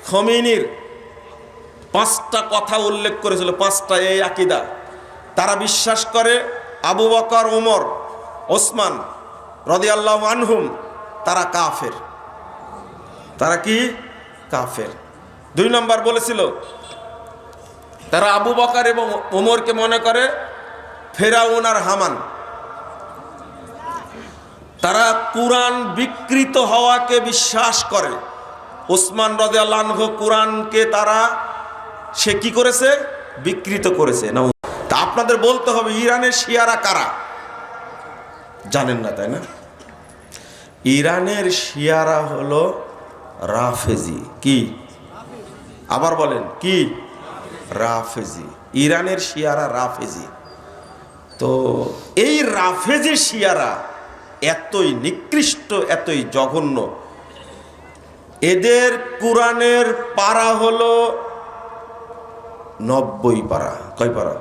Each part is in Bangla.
খমেনির 5টা কথা উল্লেখ করেছিল, 5টা এই আকীদা। তারা বিশ্বাস করে আবু বকর, ওমর, ওসমান রাদিয়াল্লাহু আনহুম তারা কাফের। তারা কি? কাফের। 2 নম্বর বলেছিল তারা আবু বকর এবং ওমরকে মনে করে ফেরাউন আর হামান। তারা কুরআন বিকৃত হওয়াকে বিশ্বাস করে। ওসমান রাদিয়াল্লাহু আনহু কুরআনকে সে কি করেছে? বিকৃত করেছে। না, তা আপনাদের বলতে হবে ইরানের শিয়ারা কারা? জানেন না, তাই না? ইরানের শিয়ারা হলো রাফেজি। কি? আবার বলেন কি? রাফেজি। ইরানের শিয়ারা রাফেজি। তো এই রাফেজি শিয়ারা এতই নিকৃষ্ট, এতই জঘন্য। এদের কুরআনের পারা হলো 90 পারা। কয় পারা?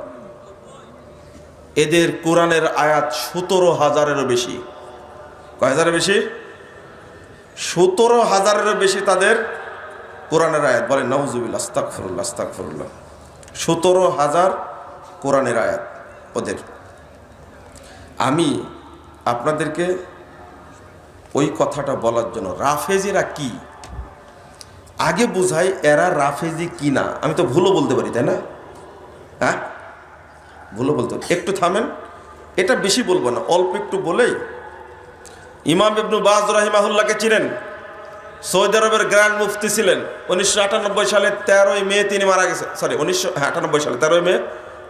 এদের কুরআনের আয়াত 17,000-এরও বেশি। কয় হাজারের বেশি? 17,000-এরও বেশি তাদের কোরআনের আয়াত। বলেন নাউজুবিল্লাহ, আস্তাগফিরুল্লাহ, আস্তাগফিরুল্লাহ। 17,000 কোরআনের আয়াত ওদের। আমি আপনাদেরকে ওই কথাটা বলার জন্য, রাফেজিরা কি আগে বুঝাই, এরা রাফেজি কি না। আমি তো ভুলও বলতে পারি, তাই না? হ্যাঁ, ভুলও বলতে পারি। একটু থামেন, এটা বেশি বলবো না, অল্প একটু বলেই। ইমাম ইবনে বাজ রাহিমাহুল্লাহকে চিনেন? সৌদি আরবের গ্র্যান্ড মুফতি ছিলেন। 1998 সালে 13ই মে তিনি মারা গেছেন। সরি, 1998 সালে 13ই মে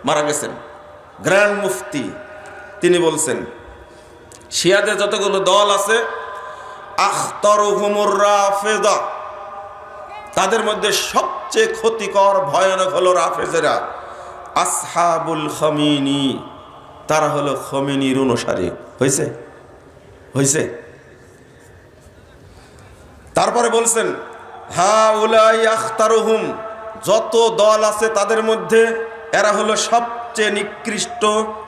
মারা গেছেন। গ্র্যান্ড মুফতি তিনি বলছেন, শিয়াদের যতগুলো দল আছে, আখতারুহুমুর রাফেদা, তাদের মধ্যে সবচেয়ে ক্ষতিকর ভয়ানক হলো রাফেজেরা। আসহাবুল খমিনি, তারা হলো খমিনির অনুসারী। হয়েছে? হয়েছে? তারপরে বলছেন হাউলাই আখতারুহুম, যত দল আছে তাদের মধ্যে এরা হলো সবচেয়ে নিকৃষ্ট,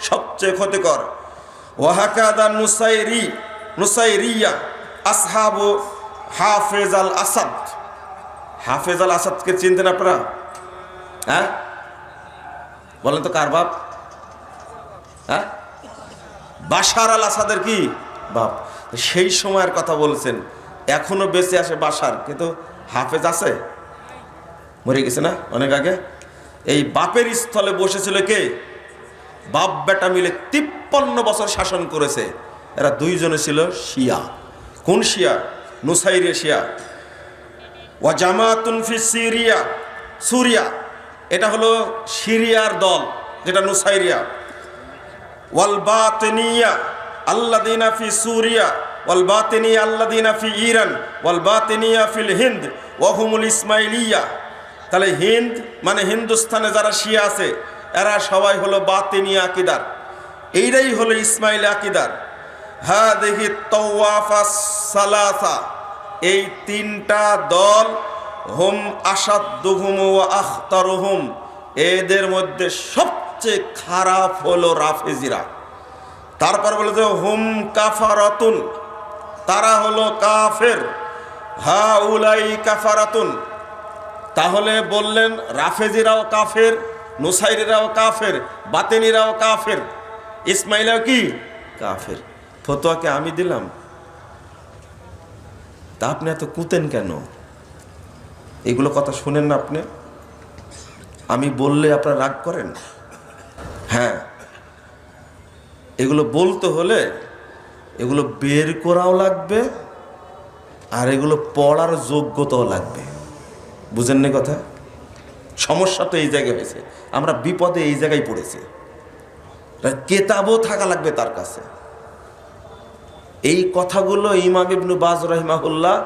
সবচেয়ে ক্ষতিকর। ওয়াহাকাদা নুসাইরিয়া আসহাবু হাফেজ আল আসাদ। হাফেজ আল আসাদকে চিনতেন আপনারা? হ্যাঁ, বলেন তো কার বাপ? হ্যাঁ, বাশার আল আসাদের কি বাপ? সেই সময়ের কথা বলছেন। এখনো বেঁচে আছে বাশার, কিন্তু হাফেজ আছে? মরে গেছে না অনেক আগে। এই বাপের স্থলে বসেছিল কে? বাপ বেটা মিলে 53 বছর শাসন করেছে। এরা দুইজনে ছিল শিয়া। কোন শিয়া? নুসাইরিয়া শিয়া। ওয়া জামাতুন ফি সিরিয়া, সুরিয়া, এটা হলো সিরিয়ার দল, যেটা নুসাইরিয়া। ওয়াল বাতিনিয়া আল্লাযিনা ফি সুরিয়া ওয়াল বাতিনিয়া আল্লাযিনা ফি ইরান ওয়াল বাতিনিয়া ফিল হিন্দ ওয়া হুমুল ইসমাইলিয়া। তাহলে হিন্দ মানে হিন্দুস্তানে যারা শিয়া আছে, এরা সবাই হলো বাতিনিয়া আকীদার। এইটাই হলো ইসমাইলি আকীদার। হাদিহি তাওয়াফাস সালাসা, এই 3টা দল, হুম আসাদুহুম ওয়া আখতারুহুম, এদের মধ্যে সবচেয়ে খারাপ হলো রাফেজিরা। তারপর বলে যে হুম কাফারাতুন, তারা হলো কাফের। হাউলাই কাফারাতুন, তাহলে বললেন রাফেজিরাও কাফের, নুসাইরিরাও কাফের, বাতিনিরাও কাফের, ইসমাইলাও কি কাফের। ফতোয়াকে আমি দিলাম, তা আপনি এত কুতেন কেন? এগুলো কথা শুনেন না আপনি? আমি বললে আপনারা রাগ করেন? হ্যাঁ, এগুলো বলতে হলে এগুলো বের করাও লাগবে, আর এগুলো পড়ার যোগ্যতাও লাগবে। বুঝেন না কথা? সমস্যা তো এই জায়গায় হয়েছে, আমরা বিপদে এই জায়গায় পড়েছি। কেতাবও থাকা লাগবে তার কাছে। এই কথাগুলো ইমাম ইবনে বাজ রাহিমাহুল্লাহ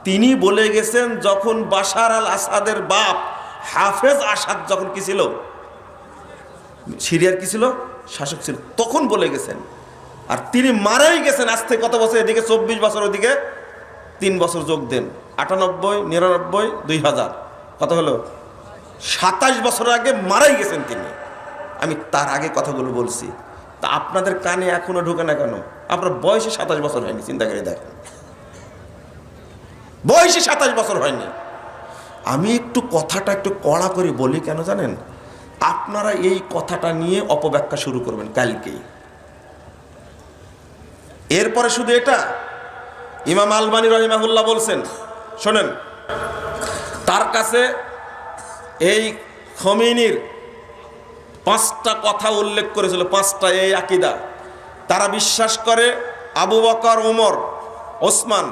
তিনি বলে গেছেন যখন বাশার আল আসাদের বাপ হাফেজ আসাদ যখন কি ছিল, সিরিয়ার কি ছিল, শাসক ছিল, তখন বলে গেছেন। আর তিনি মারাই গেছেন আজ থেকে কত বছর, এদিকে 24 বছর, ওদিকে 3 বছর যোগ দেন, 98, 99, 2000, কত হলো? 27 বছর আগে মারাই গেছেন তিনি। আমি তার আগে কথাগুলো বলছি, তা আপনাদের কানে এখনো ঢোকে না কেন? আপনার বয়সে 27 বছর হয়নি, চিন্তা করে দেখেন, বয়সে 27 বছর হয়নি। আমি একটু কথাটা একটু কড়া করে বলি কেন জানেন? আপনারা এই কথাটা নিয়ে অপব্যাখ্যা শুরু করবেন কালকেই। এরপরে শুধু এটা, ইমাম আলবানী রাহিমাহুল্লাহ বলছেন, শোনেন, তার কাছে এই খমেনির 5টা কথা উল্লেখ করেছিল, 5টা এই আকীদা। তারা বিশ্বাস করে আবু বকর, ওমর, ওসমান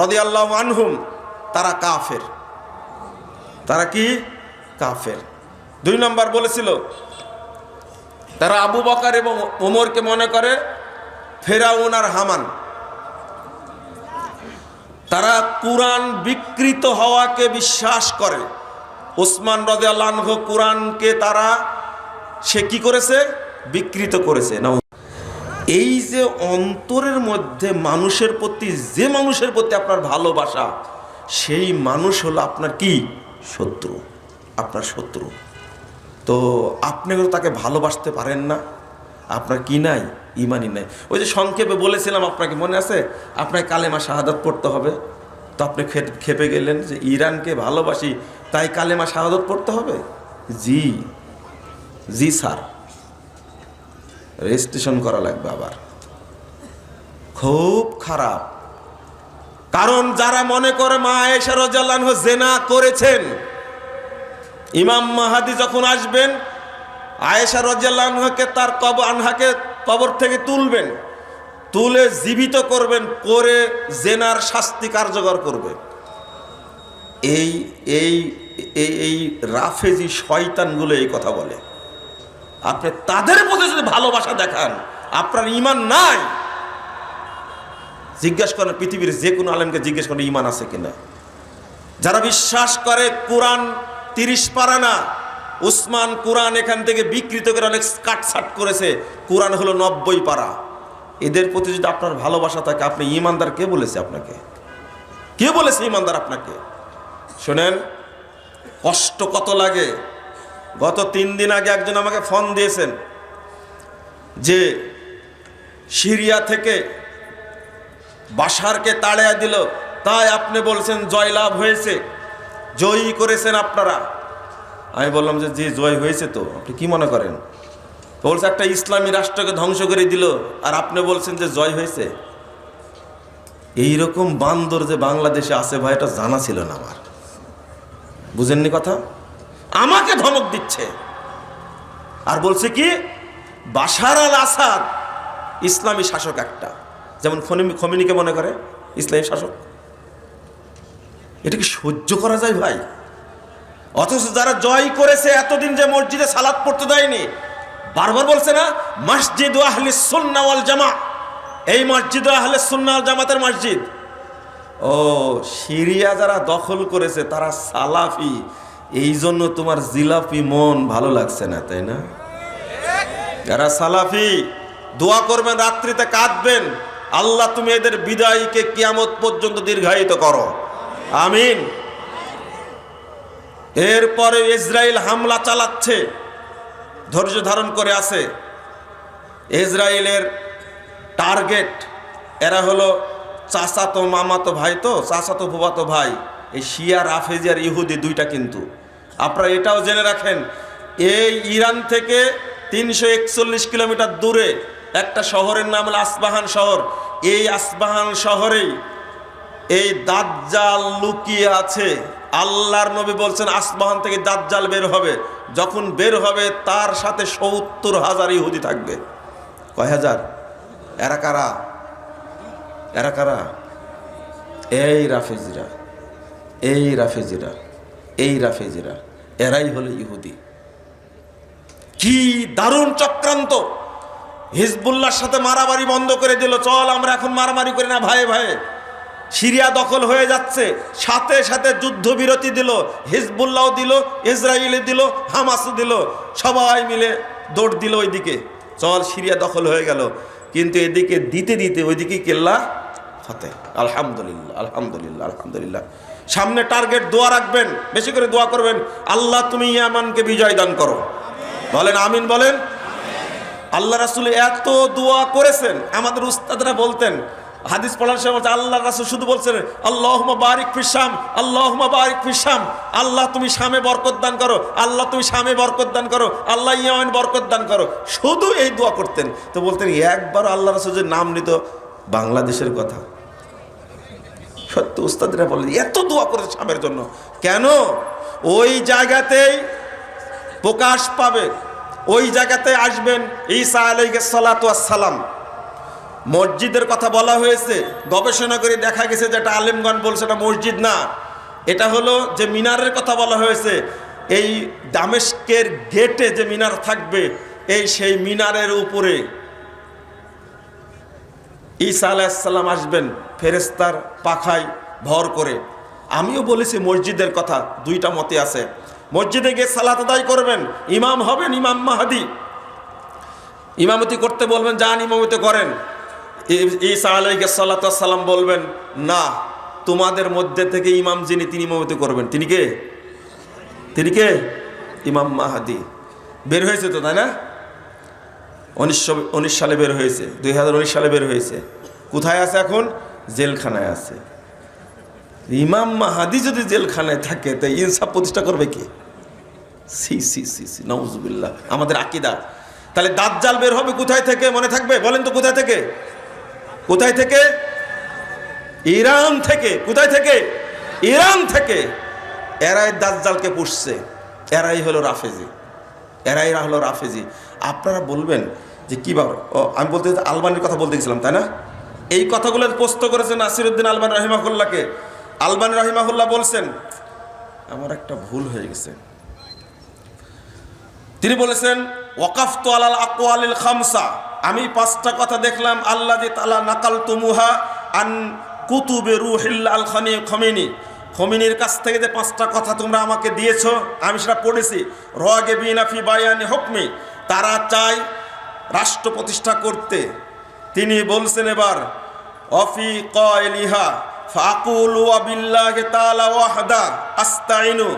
রাদিয়াল্লাহু আনহুম তারা কাফের। তারা কি? কাফের। 2 নম্বর বলেছিল তারা আবু বকর এবং ওমরকে মনে করে ফেরাউন আর হামান। তারা কোরআন বিকৃত হওয়াকে বিশ্বাস করে। ওসমান রাদিয়াল্লাহু আনহু কোরআনকে তারা সে কি করেছে? বিকৃত করেছে না। এই যে অন্তরের মধ্যে মানুষের প্রতি, যে মানুষের প্রতি আপনার ভালোবাসা, সেই মানুষ হলো আপনার কি? শত্রু, আপনার শত্রু। তো আপনি তাকে ভালোবাসতে পারেন না, আপনার কি নাই? ইমানই নাই। ওই যে সংক্ষেপে বলেছিলাম আপনাকে, মনে আছে? আপনাকে কালেমা শাহাদাত পড়তে হবে। তো আপনি খেপে গেলেন যে ইরানকে ভালোবাসি তাই কালেমা শাহাদাত পড়তে হবে? জি জি স্যার, রেজিস্ট্রেশন করা লাগবে আবার। খুব খারাপ। কারণ যারা মনে করে মা আয়েশা রাদিয়াল্লাহু আনহা জিনা করেছেন, ইমাম মাহদী যখন আসবেন আয়েশা রাদিয়াল্লাহু আনহাকে তার কবর থেকে তুলবেন, তুলে জীবিত করবেন, করে জেনার শাস্তি কার্যকর করবে। এই এই এই রাফেজি শয়তানগুলো এই কথা বলে। আপনি তাদের প্রতি যদি ভালোবাসা দেখান, আপনার ঈমান নাই। জিজ্ঞেস করেন পৃথিবীর যে কোনো আলেমকে, জিজ্ঞেস করেন ঈমান আছে কিনা। যারা বিশ্বাস করে কোরআন 30 পারা না, উসমান কোরআন এখান থেকে বিকৃত করে অনেক কাটছাট করেছে, কোরআন হলো 90 পারা। এদের প্রতি যদি আপনার ভালোবাসা থাকে, আপনি ঈমানদার কে বলেছে আপনাকে? কে বলেছে ঈমানদার আপনাকে? শোনেন, কষ্ট কত লাগে। গত 3 দিন আগে একজন আমাকে ফোন দিয়েছেন যে সিরিয়া থেকে বাশারকে তাড়িয়ে দিল, তাই আপনি বলছেন জয়লাভ হয়েছে, জয়ী করেছেন আপনারা। আমি বললাম যে জি জয় হয়েছে। তো আপনি কি মনে করেন? বলছে একটা ইসলামী রাষ্ট্রকে ধ্বংস করে দিল, আর আপনি বলছেন যে জয় হয়েছে। এইরকম বান্দর যে বাংলাদেশে আছে ভাই, এটা জানা ছিল না আমার। বুঝেননি কথা? আমাকে ধমক দিচ্ছে আর বলছে কি বাশার আল আসাদ ইসলামী শাসক একটা, যেমন খমেনিকে মনে করে ইসলামী শাসক। এটা কি সহ্য করা যায় ভাই? অথচ যারা জয় করেছে, এতদিন যে মসজিদে সালাত পড়তে দেয়নি, বারবার বলছে না মসজিদ আহলিস সুন্নাহ ওয়াল জামা, এই মসজিদ আহলিস সুন্নাহ ওয়াল জামাতের মসজিদ। ও সিরিয়া যারা দখল করেছে তারা সালাফি, এই জন্য তোমার জিলাপি মন ভালো লাগছে না, তাই না? যারা সালাফি দোয়া করবেন, রাত্রিতে কাঁদবেন, আল্লাহ তুমি এদের বিদায়কে কিয়ামত পর্যন্ত দীর্ঘায়িত করো, আমিন। এরপরে ইসরায়েল হামলা চালাচ্ছে, ধৈর্য ধারণ করে আছে। ইসরায়েলের টার্গেট এরা হলো চাচাতো মামাতো ভাই, তো চাচাতো ফুফাতো ভাই, এই শিয়া রাফেজি আর ইহুদি দুইটা। কিন্তু আপনারা এটাও জেনে রাখেন, এই ইরান থেকে 341 কিলোমিটার দূরে একটা শহরের নাম হলো আসবাহান শহর। এই আসবাহান শহরেই এই দাজ্জাল লুকিয়ে আছে। আল্লাহর নবী বলছেন আসবাহান থেকে দাজ্জাল বের হবে, যখন বের হবে তার সাথে 70,000 ইহুদি থাকবে। কয় হাজার? এরা কারা? এরা কারা? এই রাফেজিরা, এই রাফেজিরা, এই রাফেজিরা, এরাই হলো ইহুদি। কি দারুণ চক্রান্ত! হিজবুল্লাহর সাথে মারামারি বন্ধ করে দিল, চল আমরা এখন মারামারি করি না ভাই ভাই। সিরিয়া দখল হয়ে যাচ্ছে, সাথে সাথে যুদ্ধবিরতি দিল, হিজবুল্লাহ দিল, ইসরায়েল দিল, হামাস দিল, সবাই মিলে দৌড় দিল ওইদিকে, চল সিরিয়া দখল হয়ে গেল। কিন্তু এদিকে দিতে দিতে ওইদিকে কেল্লা ফতে। আলহামদুলিল্লাহ, আলহামদুলিল্লাহ, আলহামদুলিল্লাহ। সামনে টার্গেট দোয়া রাখবেন, বেশি করে দোয়া করবেন, আল্লাহ তুমি ইয়ামানকে বিজয় দান করো। বলেন আমিন, বলেন। আল্লাহ রাসূল এত দোয়া করেছেন, আমাদের উস্তাদরা বলতেন হাদিস পড়ার সময় বলছে, আল্লাহ রাসূল শুধু বলছেন আল্লাহুম্মা বারিক ফিশ শাম, আল্লাহুম্মা বারিক ফিশ শাম, আল্লাহ তুমি শামে বরকত দান করো, আল্লাহ তুমি শামে বরকত দান করো, আল্লাহ ইয়ামান বরকত দান করো, শুধু এই দোয়া করতেন। তো বলতেন একবার আল্লাহ রাসূল যে নাম নিত বাংলাদেশের কথা, সত্য উস্তাদরা বলেন এত দোয়া করেছে শামের জন্য। কেন? ওই জায়গাতেই প্রকাশ পাবে, ওই জায়গাতে আসবেন ঈসা আলাইহিস সালাতু ওয়াস সালাম। মসজিদের কথা বলা হয়েছে, গবেষণা করে দেখা গেছে যে এটা আলেমগণ বলছে এটা মসজিদ না, এটা হলো যে মিনারের কথা বলা হয়েছে, এই দামেস্কের গেটে যে মিনার থাকবে, এই সেই মিনারের উপরে ঈসা আলাইহিস সালাম আসবেন ফেরেশতার পাখায় ভর করে। আমিও বলেছি মসজিদের কথা, দুইটা মতে আছে। মসজিদে গিয়ে সালাত আদায় করবেন, ইমাম হবেন ইমাম মাহদি, ইমামতি করতে বলবেন, যান ইমামতি করেন। ঈসা আলাইহিস সালাতু ওয়াস সালাম বলবেন, না, তোমাদের মধ্যে থেকে ইমাম যিনি তিনি ইমামতি করবেন। তিনি কে? তিনি কে? ইমাম মাহদি। বের হয়েছে তো, তাই না? 1919 সালে বের হয়েছে, 2019 সালে বের হয়েছে। কোথায় আছে এখন? জেলখানায় আছে। ইমাম মাহদি যদি জেলখানায় থাকে তাই ইনসাফ প্রতিষ্ঠা করবে কে? সি সি সি সি, নাউজুবিল্লাহ। আমাদের আকীদা। তাহলে দাজ্জাল বের হবে কোথায় থেকে? মনে থাকবে? বলেন তো কোথায় থেকে? কোথায় থেকে? ইরান থেকে। কোথায় থেকে? ইরান থেকে। এরাই দাজ্জালকে পুষছে, এরাই হলো রাফেজি, এরাই হলো রাফেজি। আপনারা বলবেন যে কি ব্যাপার? আমি বলতে আলবানির কথা বলতে গেছিলাম, তাই না? এই কথাগুলো পোস্ট করেছেন নাসিরউদ্দিন আলবানী রাহিমাহুল্লাহকে। আলবানী রাহিমাহুল্লাহ বলছেন, আমার একটা ভুল হয়ে গেছে। তিনি বলেছেন ওয়াকাফতু আলাল আকওয়ালিল খামসা, আমি 5টা কথা দেখলাম, আল্লাযী তাআলা নাকালতুমুহা আন কুতুবে রুহিল আল খামেনি, খমিনির কাছ থেকে যে 5টা কথা তোমরা আমাকে দিয়েছো, আমি সেটা পড়েছি। রাগিবিনা ফি বায়ানি হুকমি, তারা চায় রাষ্ট্র প্রতিষ্ঠা করতে। তিনি বলছেন এবার অফি কায়লিহা ফাকুলু বিল্লাহি তাআলা ওয়াহদা আস্তাইনু,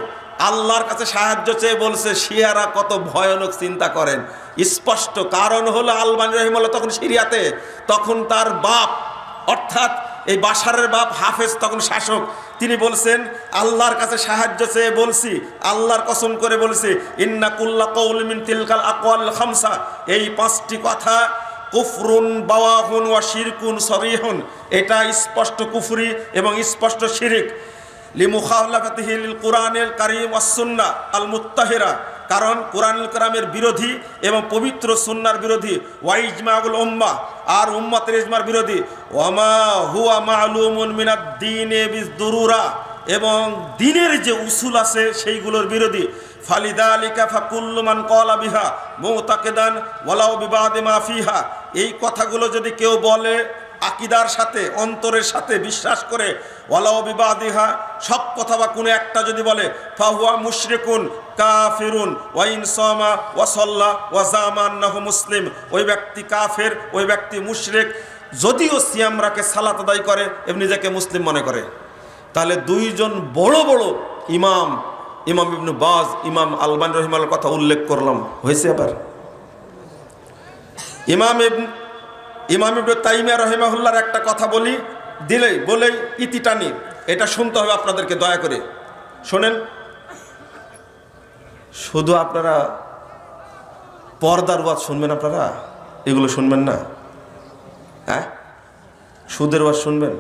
আল্লাহর কাছে সাহায্য চেয়ে বলছে। শিয়ারা কত ভয়ানক চিন্তা করেন, স্পষ্ট কারণ হলো আলবানী রাহিমাহুল্লাহ তখন সিরিয়াতে, তখন তার বাপ অর্থাৎ এই বাশারের বাপ হাফেজ তখন শাসক। তিনি বলছেন আল্লাহর কাছে সাহায্য চেয়ে বলছি, আল্লাহর কসম করে বলছি, ইন্না কুল্লা কওলি মিন তিলকাল আকওয়াল খামসা, এই 5টি কথা কুফরুন বাওয়াহুন ওয়া শিরকুন সরিহুন, এটা স্পষ্ট কুফরি এবং স্পষ্ট শিরিক। লিমুখালাফাতিহি লিল কুরআনিল কারীম ওয়াস সুন্নাহ আল মুত্তাহিরা, কারণ কুরআনুল কারীমের বিরোধী এবং পবিত্র সুন্নাহর বিরোধী। ওয়া ইজমাউল উম্মাহ, আর উম্মতের ইজমার বিরোধী। ওয়ামা হুয়া মা'লুমুন মিনাদ দ্বীনি বিদুরুরা, এবং দ্বীনের যে উসুল আছে সেইগুলোর বিরোধী। ফালিদালিকা ফাকুল্লু মান ক্বালা বিহা মুতাকিদান ওয়ালাউ বিবাদি মা ফিহা, এই কথাগুলো যদি কেউ বলে আকীদার সাথে, অন্তরের সাথে বিশ্বাস করে, ওয়ালাউ বিবাদিহা, সব কথা বা কোনো একটা যদি বলে, ফাহুয়া মুশরিকুন কাফিরুন ওয়া ইন সামা ওয়া সাল্লা ওয়া জামা আন্নাহু মুসলিম, ওই ব্যক্তি কাফের, ওই ব্যক্তি মুশরিক, যদিও সিয়াম রাখে, সালাত আদায় করে এবং নিজেকে মুসলিম মনে করে। তাহলে দুইজন বড় বড় ইমাম, ইমাম ইবনে বাজ, ইমাম আলবানী রাহিমাহুল্লাহর কথা উল্লেখ করলাম, হয়েছে। আবার ইমাম ইবনে তাইমিয়া রাহিমাহুল্লাহর একটা কথা বলেই ইতি টানি, এটা শুনতে হবে আপনাদেরকে, দয়া করে শোনেন। শুধু আপনারা পর্দার ওয়াজ শুনবেন, আপনারা এগুলো শুনবেন না, হ্যাঁ? সুদের ওয়াজ শুনবেন?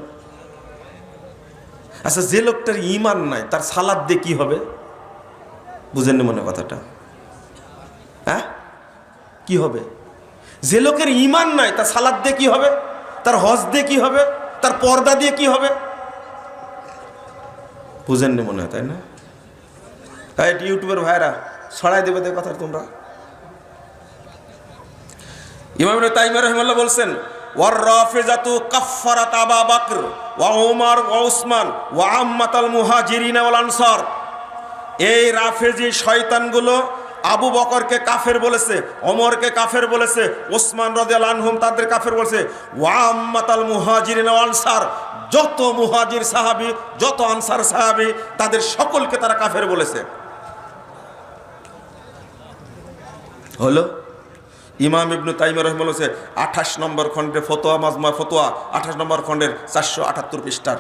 আচ্ছা, যে লোকটার ঈমান নাই তার সালাত দিয়ে কি হবে? বুঝেননি মনে কথাটা? হ্যাঁ, কি হবে? যে লোকের ঈমান নাই তার সালাত দিয়ে কি হবে? তার হজ দিয়ে কি হবে? তার পর্দা দিয়ে কি হবে? বুঝেননি মনে হয়, তাই না? ইউটিউবের ভাইরা ছড়াই দেবে দে কথা তোমরা। ইমাম ইবনে তাইমিয়া রাহিমাহুল্লাহ বলছেন ওয়ার রাফিজাতু কাফফারাত আবা বকর ওয়া উমর ওয়া উসমান ওয়া আম্মাতাল মুহাজিরিন ওয়াল আনসার, এই রাফেজি শয়তানগুলো আবু বকরকে কাফের বলেছে, ওমরকে কাফের বলেছে, ওসমান রাদিয়াল্লাহু আনহুম তাদের কাফের বলেছে, ওয়া আম্মাতাল মুহাজিরিন ওয়াল আনসার, যত মুহাজির সাহাবী, যত আনসার সাহাবী, তাদের সকলকে তারা কাফের বলেছে। হলো ইমাম ইবনে তাইমিয়া রাহিমাহুল্লাহ 28 নম্বর খণ্ডে ফতোয়া, মাজমা ফতোয়া 28 নম্বর খণ্ডের 478 পৃষ্ঠার।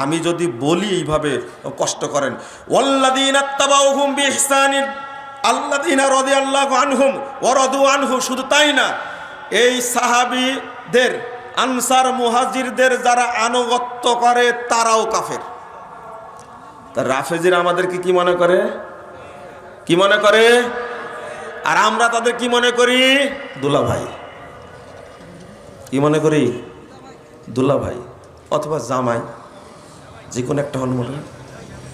আমি যদি বলি এইভাবে কষ্ট করেন, ওয়াল্লাযীনা তাবাউহুম বিইহসানিন আল্লাযীনা রাদিয়াল্লাহু আনহুম ওয়া রাদু আনহু। শুধু তাই না, এই সাহাবীদের, আনসার মুহাজিরদের যারা আনুগত্য করে তারাও কাফের। তা রাফেজিরা আমাদেরকে কি মনে করে? কি মনে করে? আর আমরা তাদের কি মনে করি? দুলাভাই। কি মনে করি? দুলাভাই অথবা জামাই, যে কোনো একটা হন মনে।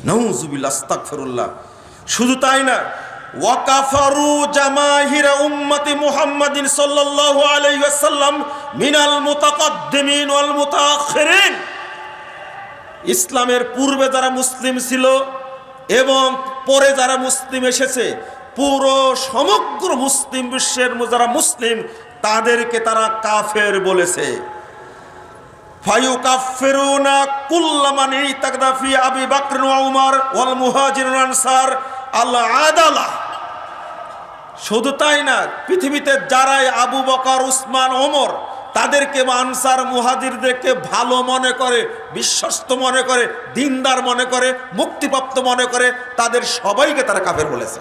নাউযুবিল্লাহ, আস্তাগফিরুল্লাহ। শুধু তাই না, ওয়াকাফারু জামাহিরা উম্মতি মুহাম্মাদিন সাল্লাল্লাহু আলাইহি ওয়াসাল্লাম মিনাল মুতাকাদ্দিমিন ওয়াল মুতাআখিরিন। ইসলামের পূর্বে যারা মুসলিম ছিল এবং পরে যারা মুসলিম এসেছে, পুরো সমগ্র মুসলিম বিশ্বের যারা মুসলিম তাদেরকে তারা কাফের বলেছে। ফায়ুকাফিরুনা কুল্লা মান ইতাকদা ফি আবি বকর ওয়া উমর ওয়াল মুহাজিরুন আনসার আল আদালা। শুধু তাই না, পৃথিবীতে যারাই আবু বকর, উসমান, ওমর তাদেরকে বা আনসার মুহাজিরদেরকে ভালো মনে করে, বিশ্বস্ত মনে করে, দিনদার মনে করে, মুক্তিপ্রাপ্ত মনে করে, তাদের সবাইকে তারা কাফের বলেছে।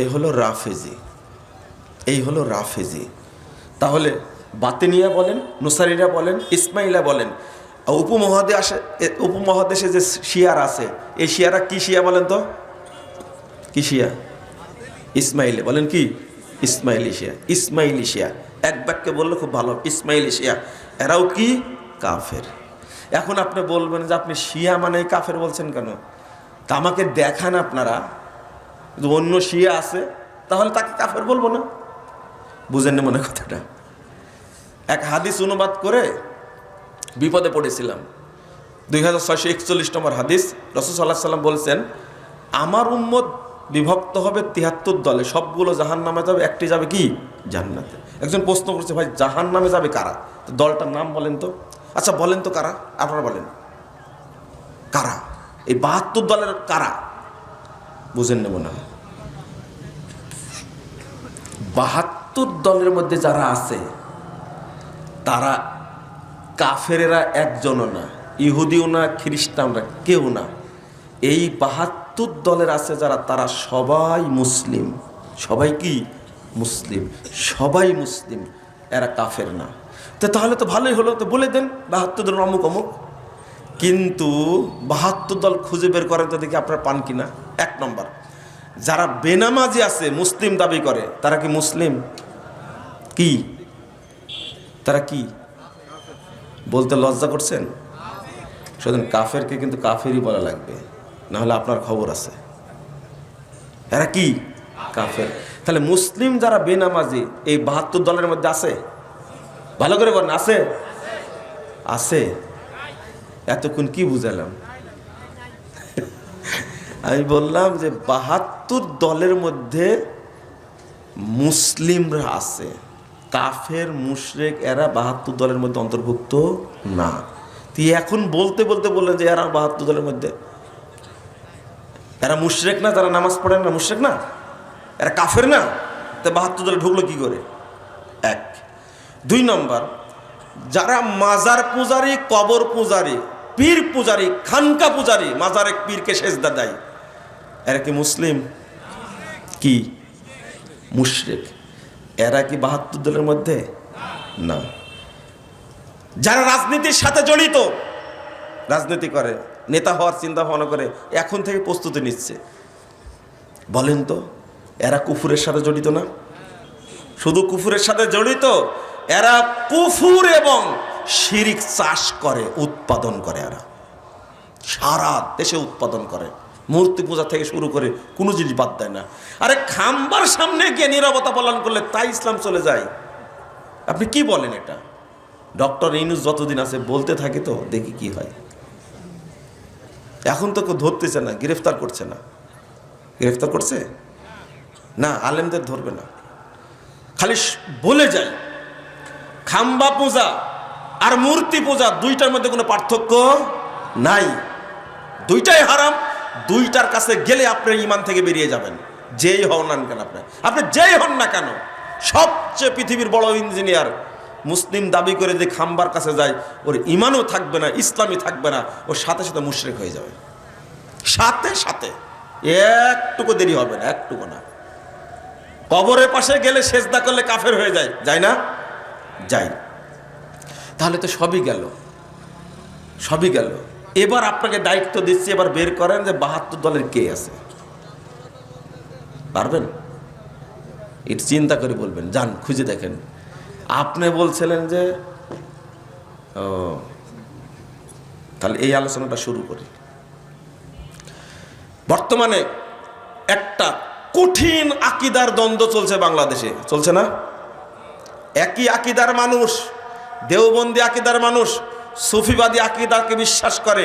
এই হলো রাফেজি, এই হলো রাফেজি। তাহলে বাতিনিয়া বলেন, নুসারিরা বলেন, ইসমাইলা বলেন, উপমহাদেশে যে শিয়ার আছে, এই শিয়ারা কি শিয়া বলেন তো? কি শিয়া? ইসমাইলি বলেন। কি? ইসমাইলি শিয়া। ইসমাইলি শিয়া এক বাক্যে বললে খুব ভালো, ইসমাইলি শিয়া। এরাও কি? কাফের। এখন আপনি বলবেন যে আপনি শিয়া মানে কাফের বলছেন কেন? তা আমাকে দেখান আপনারা যদি অন্য শিয়া আছে, তাহলে তাকে কাফের বলবো না। বুঝেন না মনে কথাটা? এক হাদিস অনুবাদ করে বিপদে পড়েছিলাম। 2641 নম্বর হাদিস। রাসূল সাল্লাল্লাহু আলাইহি ওয়াসাল্লাম বলছেন, আমার উম্মত বিভক্ত হবে 73 দলে, সবগুলো জাহান্নামে যাবে, একটি যাবে কি? জান্নাতে। একজন প্রশ্ন করছে, ভাই জাহান্নামে যাবে কারা? তো দলটার নাম বলেন তো। আচ্ছা বলেন তো কারা, আপনারা বলেন কারা? এই 72 দলের কারা? বুঝেন না মনে হয়। 72 দলের মধ্যে যারা আছে তারা কাফেরেরা একজনও না, ইহুদিও না, খ্রিস্টানরা কেউ না। এই 72 দলের আছে যারা, তারা সবাই মুসলিম। সবাই কি? মুসলিম। সবাই মুসলিম, এরা কাফের না। তো তাহলে তো ভালোই হলো, তো বলে দেন 72 দল অমুক অমুক। কিন্তু 72 দল খুঁজে বের করেন তো দেখি আপনারা পান কিনা। 1 নম্বর, যারা বেনামাজি আছে, মুসলিম দাবি করে, তারা কি মুসলিম? কি? তারা কি? বলতে লজ্জা করছেন? শুধু কাফেরকে কিন্তু কাফেরই বলা লাগবে, না হলে আপনার খবর আছে। এরা কি? কাফের। তাহলে মুসলিম যারা বেনামাজি এই 72 দলের মধ্যে আছে? ভালো করে বলেন, আছে? আছে। এতক্ষণ কি বুঝালাম? আমি বললাম যে 72 দলের মধ্যে মুসলিমরা আছে, কাফের মুশরিক এরা 72 দলের মধ্যে অন্তর্ভুক্ত না। তুই এখন বলতে বলতে বললেন যে এরা 72 দলের মধ্যে। এরা মুশরিক না? যারা নামাজ পড়েন না মুশরিক না? এরা কাফের না? তা 72 দলে ঢুকলো কি করে? 1। 2 নম্বর, যারা মাজার পূজারি, কবর পূজারি, পীর পূজারি, খানকা পূজারি, মাজারে পীরকে সেজদা দেয়, এরা কি মুসলিম? কি? মুশরিক। এরা কি 72 দলের মধ্যে? না। যারা রাজনীতির সাথে জড়িত, রাজনীতি করে, নেতা হওয়ার চিন্তা ভাবনা করে, এখন থেকে প্রস্তুতি নিচ্ছে, বলেন তো এরা কুফুরের সাথে জড়িত না? শুধু কুফুরের সাথে জড়িত, এরা কুফুর এবং শিরিক চাষ করে, উৎপাদন করে। এরা সারা দেশে উৎপাদন করে, মূর্তি পূজা থেকে শুরু করে কোনো জিনিস বাদ দেয় না। আরে খাম্বার সামনে গিয়ে নীরবতা পালন করলে তাই ইসলাম চলে যায়। আপনি কি বলেন এটা? ডক্টর ইউনূস যতদিন আছে বলতে থাকে, তো দেখি কি হয়। এখন তো কেউ ধরতেছে না, গ্রেফতার করছে না। গ্রেফতার করছে না, আলেমদের ধরবে না, খালি বলে যায়। খাম্বা পূজা আর মূর্তি পূজা দুইটার মধ্যে কোনো পার্থক্য নাই, দুইটাই হারাম। দুইটার কাছে গেলে আপনি ঈমান থেকে বেরিয়ে যাবেন। যেই হন না কেন, আপনি যেই হন না কেন, সবচেয়ে পৃথিবীর বড় ইঞ্জিনিয়ার মুসলিম দাবি করে যে খাম্বার কাছে যায়, ওর ইমানও থাকবে না, ইসলামই থাকবে না, ওর সাথে সাথে মুশরিক হয়ে যাবে, সাথে সাথে, একটুকু দেরি হবে না, একটুকু না। কবরের পাশে গেলে সেজদা করলে কাফের হয়ে যায়, যায় না? যাই। তাহলে তো সবই গেল, সবই গেল। এবার আপনাকে দায়িত্ব দিচ্ছি, এবার বের করেন যে 72 দলের কে আছে, পারবেন? একটু চিন্তা করে বলবেন, যান খুঁজে দেখেন। আপনি বলছিলেন যে ও, তাহলে এই আলোচনাটা শুরু করি। বর্তমানে একটা কঠিন আকীদার দ্বন্দ্ব চলছে বাংলাদেশে, চলছে না? একই আকীদার মানুষ, দেওবন্দি আকীদার মানুষ সুফিবাদী আকীদাকে বিশ্বাস করে,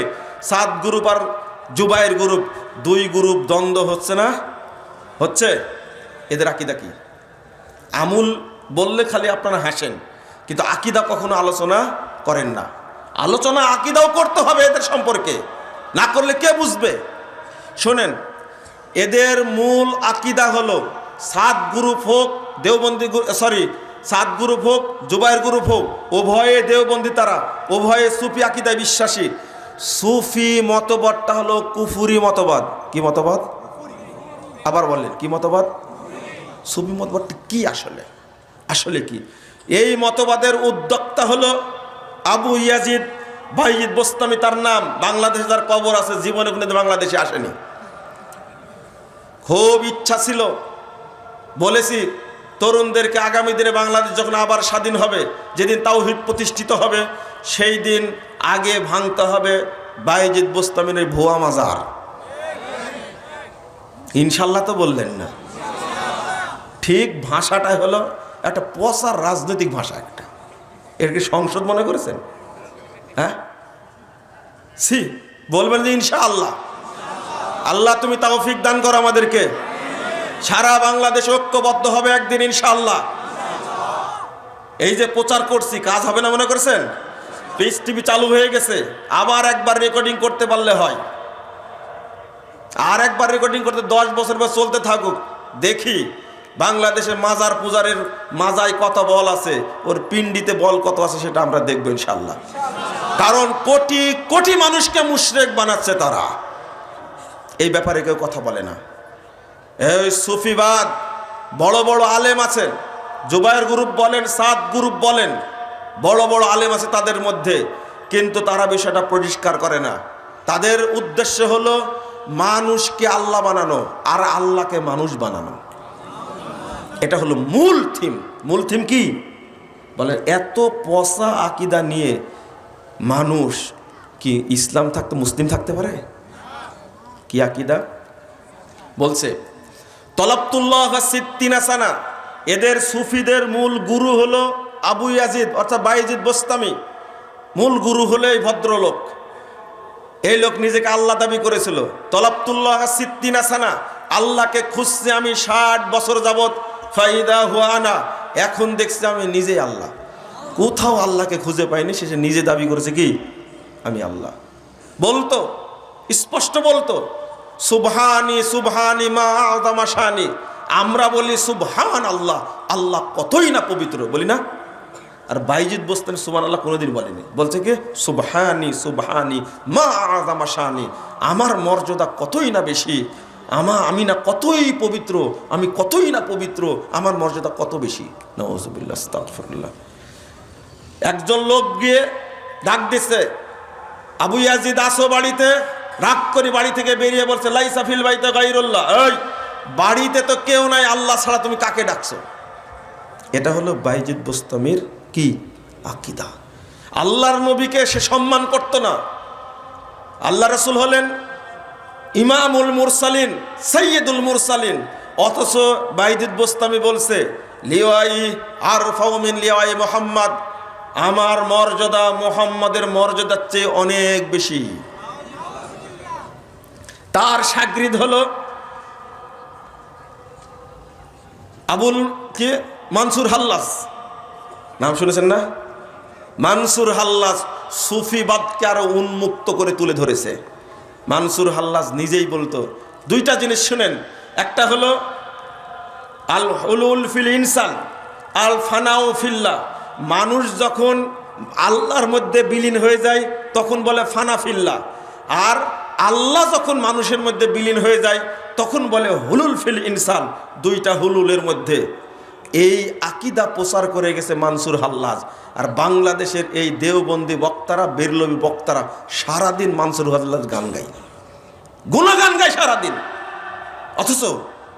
সাদ গ্রুপ আর জুবায়ের গ্রুপ, দুই গ্রুপ দ্বন্দ্ব হচ্ছে না? হচ্ছে। এদের আকীদা কি? আমুল বললে খালি আপনারা হাসেন, কিন্তু আকীদা কখনো আলোচনা করেন না। আলোচনা আকীদাও করতে হবে এদের সম্পর্কে, না করলে কে বুঝবে? শোনেন, এদের মূল আকীদা হলো সাদ গ্রুপ হোক, দেওবন্দি সাদ গ্রুপ হোক, জুবায়ের গ্রুপ হোক, উভয়ে দেওবন্দি, তারা উভয়ে সুফি আকীদায় বিশ্বাসী। সুফি মতবাদটা হলো কুফুরি মতবাদ। কি মতবাদ? আবার বললেন কি মতবাদ? সুফি মতবাদটা কি আসলে? আসলে কি? এই মতবাদের উদ্যোক্তা হলো আবু ইয়াজিদ বাইজিদ বোস্তামি, তার নাম। বাংলাদেশে তার কবর আছে, জীবনে কোনোদিন বাংলাদেশে আসেনি। খুব ইচ্ছা ছিল, বলেছি তরুণদেরকে, আগামী দিনে বাংলাদেশ যখন আবার স্বাধীন হবে, যেদিন তাওহীদ প্রতিষ্ঠিত হবে, সেই দিন আগে ভাঙতে হবে বাইজিদ বোস্তামির ভুয়া মাজার। ইনশাল্লাহ তো বললেন না? ঠিক ভাষাটাই হলো একটা পচার রাজনৈতিক ভাষা। একটা এর কি সংসদ মনে করেছেন? হ্যাঁ, সি বলবেন যে ইনশাআল্লাহ। আল্লাহ তুমি তৌফিক দান করো আমাদেরকে। সারা বাংলাদেশ ঐক্যবদ্ধ হবে একদিন ইনশাআল্লাহ। এই যে প্রচার করছি, কাজ হবে না মনে করছেন? পিস টিভি চালু হয়ে গেছে, আবার একবার রেকর্ডিং করতে পারলে হয়। আর একবার রেকর্ডিং করতে 10 বছর পর চলতে থাকুক, দেখি বাংলাদেশে মাজার পূজারের মাজায় কত বল আছে, ওর পিণ্ডিতে বল কত আছে, সেটা আমরা দেখবো ইনশাআল্লাহ। কারণ কোটি কোটি মানুষকে মুশরিক বানাচ্ছে তারা। এই ব্যাপারে কেউ কথা বলে না। এই সুফিবাদ, বড় বড় আলেম আছেন, জুবায়ের গ্রুপ বলেন, সাদ গ্রুপ বলেন, বড় বড় আলেম আছে তাদের মধ্যে, কিন্তু তারা বিষয়টা পরিষ্কার করে না। তাদের উদ্দেশ্য হলো মানুষকে আল্লাহ বানানো আর আল্লাহকে মানুষ বানানো। এটা হলো মূল থিম। মূল থিম কি বলে? এত পচা আকীদা নিয়ে মানুষ কি ইসলাম থাকতে মুসলিম থাকতে পারে? কি আকীদা বলছে? তলাবতুল্লাহ সিত্তিনা সানা। এদের সুফিদের মূল গুরু হলো আবু ইয়াজিদ অর্থাৎ বাইজিদ বোস্তামি। মূল গুরু হলো এই ভদ্রলোক। এই লোক নিজেকে আল্লাহ দাবি করেছিল। তলাবতুল্লাহ সিত্তিনা সানা, আল্লাহকে খুঁজছে আমি 60 বছর যাবত। ফাইদা হুয়ানা, এখন দেখছি আমি নিজেই আল্লাহ। কোথাও আল্লাহকে খুঁজে পাইনি, শেষে নিজে দাবি করেছে কি আমি আল্লাহ। বলতো, স্পষ্ট বলতো, সুবহানি সুবহানি মা আযমা শানি। আমরা বলি সুবহান আল্লাহ, আল্লাহ কতই না পবিত্র, বলি না? আর বাইজিদ বোস্তামি সুবহান আল্লাহ কোনোদিন বলেনি, বলছে কি সুবহানি সুবহানি মা আযমা শানি, আমার মর্যাদা কতই না বেশি, আমি না কতই পবিত্র, আমি কতই না পবিত্র, আমার মর্যাদা কত বেশি। নাউযুবিল্লাহ, আস্তাগফিরুল্লাহ। একজন লোক গিয়ে ডাক দিছে, আবু ইয়াজিদ আসো বাড়িতে। রাগ করে বাড়ি থেকে বেরিয়ে বলছে, লাইসা ফিল বাইতে গায়রুল্লাহ, এই বাড়িতে তো কেউ নাই, আল্লাহ ছাড়া তুমি কাকে ডাকছো? এটা হলো বাইজিদ বোস্তামির কি আকীদা। আল্লাহর নবীকে সে সম্মান করত না। আল্লাহ রাসূল হলেন ইমামুল মুরসালিন, সাইয়্যিদুল মুরসালিন, অথচ বাইজিদ বোস্তামি বলছে লিওয়াই আরফাউ মিন লিওয়াই মুহাম্মদ, আমার মর্যাদা মুহাম্মাদের মর্যাদার চেয়ে অনেক বেশি। তার শাগরিদ হলো আবুল কে মানসুর হাল্লাজ, নাম শুনেছেন না? মানসুর হাল্লাজ সুফিবাদকে আরো উন্মুক্ত করে তুলে ধরেছে। মানসুর হাল্লাজ নিজেই বলতো, দুইটা জিনিস শুনেন, একটা হলো আল হুলুল ফিল ইনসান, আল ফানাউ ফিল্লাহ। মানুষ যখন আল্লাহর মধ্যে বিলীন হয়ে যায় তখন বলে ফানা ফিল্লাহ, আর আল্লাহ যখন মানুষের মধ্যে বিলীন হয়ে যায় তখন বলে হুলুল ফিল ইনসান। দুইটা হুলুলের মধ্যে এই আকিদা প্রচার করে গেছে মানসুর হাল্লাজ। আর বাংলাদেশের এই দেওবন্দি বক্তারা, বেরলবি বক্তারা সারাদিন মানসুর হাল্লাজ গান গায়, গুণগান গায় সারাদিন। অথচ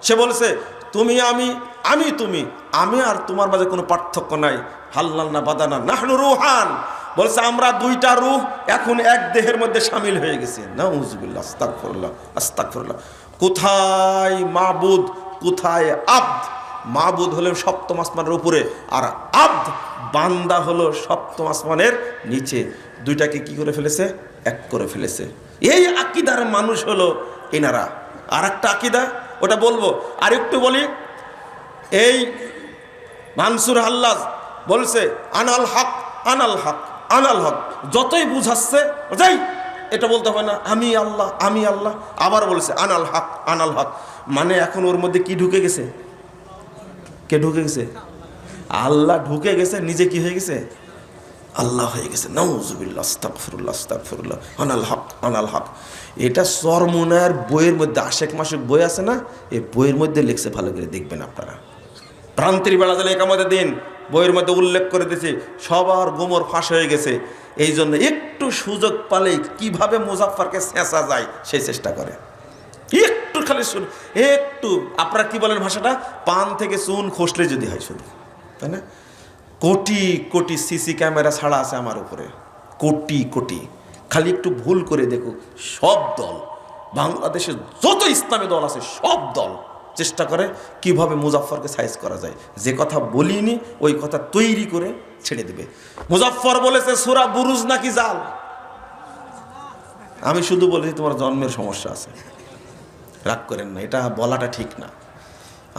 সে বলেছে তুমি আমি, আমি তুমি, আমি আর তোমার মাঝে কোনো পার্থক্য নাই। হাল্লাল না বাদানা নাহনু রুহান, বলছে আমরা দুইটা রূহ এখন এক দেহের মধ্যে শামিল হয়ে গেছে। নাউজুবিল্লাহ, আস্তাগফিরুল্লাহ, আস্তাগফিরুল্লাহ। কোথায় মাবুদ, কোথায় আব্দ? মাবুদ হলেন সপ্তম আসমানের উপরে, আর আব্দ বান্দা হলো সপ্তম আসমানের নিচে। দুইটাকে কি করে ফেলেছে? এক করে ফেলেছে। এই আকিদার মানুষ হলো এনারা। আর একটা আকিদা, ওটা বলবো, আর একটু বলি। এই মানসুর হাল্লাজ বলছে আনাল হক, আনাল হক, আনাল হক। যতই বুঝাচ্ছে যাই এটা বলতে হবে না, আমি আল্লাহ, আমি আল্লাহ। আবার বলছে আনাল হক, আনাল হক। মানে এখন ওর মধ্যে কি ঢুকে গেছে? কে ঢুকে গেছে? আল্লাহ ঢুকে গেছে, নিজে কি হয়ে গেছে? আল্লাহ হয়ে গেছে। নাউজুবিল্লাহ, আস্তাগফিরুল্লাহ, আস্তাগফিরুল্লাহ, আনাল হক, আনাল হক। এটা চরমুনায়ের বইয়ের মধ্যে, আশেক মাসুক বই আছে না, এই বইয়ের মধ্যে লিখছে, ভালো করে দেখবেন আপনারা। প্রান্তির বেলা দিলে একামতের দিন বইয়ের মধ্যে উল্লেখ করে দিয়েছে। সবার গোমর ফাঁস হয়ে গেছে, এই জন্য একটু সুযোগ পালেই কিভাবে মুজাফফরকে ছেঁচা যায় সেই চেষ্টা করে। একটু খালি শুন, একটু আপনারা কি বলেন ভাষাটা, পান থেকে চুন খসলে যদি হয় শুধু, তাই না? কোটি কোটি সিসি ক্যামেরা ছাড়া আছে আমার উপরে, কোটি কোটি। খালি একটু ভুল করে দেখুক, সব দল, বাংলাদেশের যত ইসলামী দল আছে সব দল চেষ্টা করে কিভাবে মুজাফফরকে সাইজ করা যায়। যে কথা বলিনি ওই কথা তৈরি করে ছেড়ে দেবে। মুজাফফর বলেছে সূরা বুরুজ নাকি জাল। আমি শুধু বলেছি তোমার জন্মের সমস্যা আছে, রাগ করেন না, এটা বলাটা ঠিক না।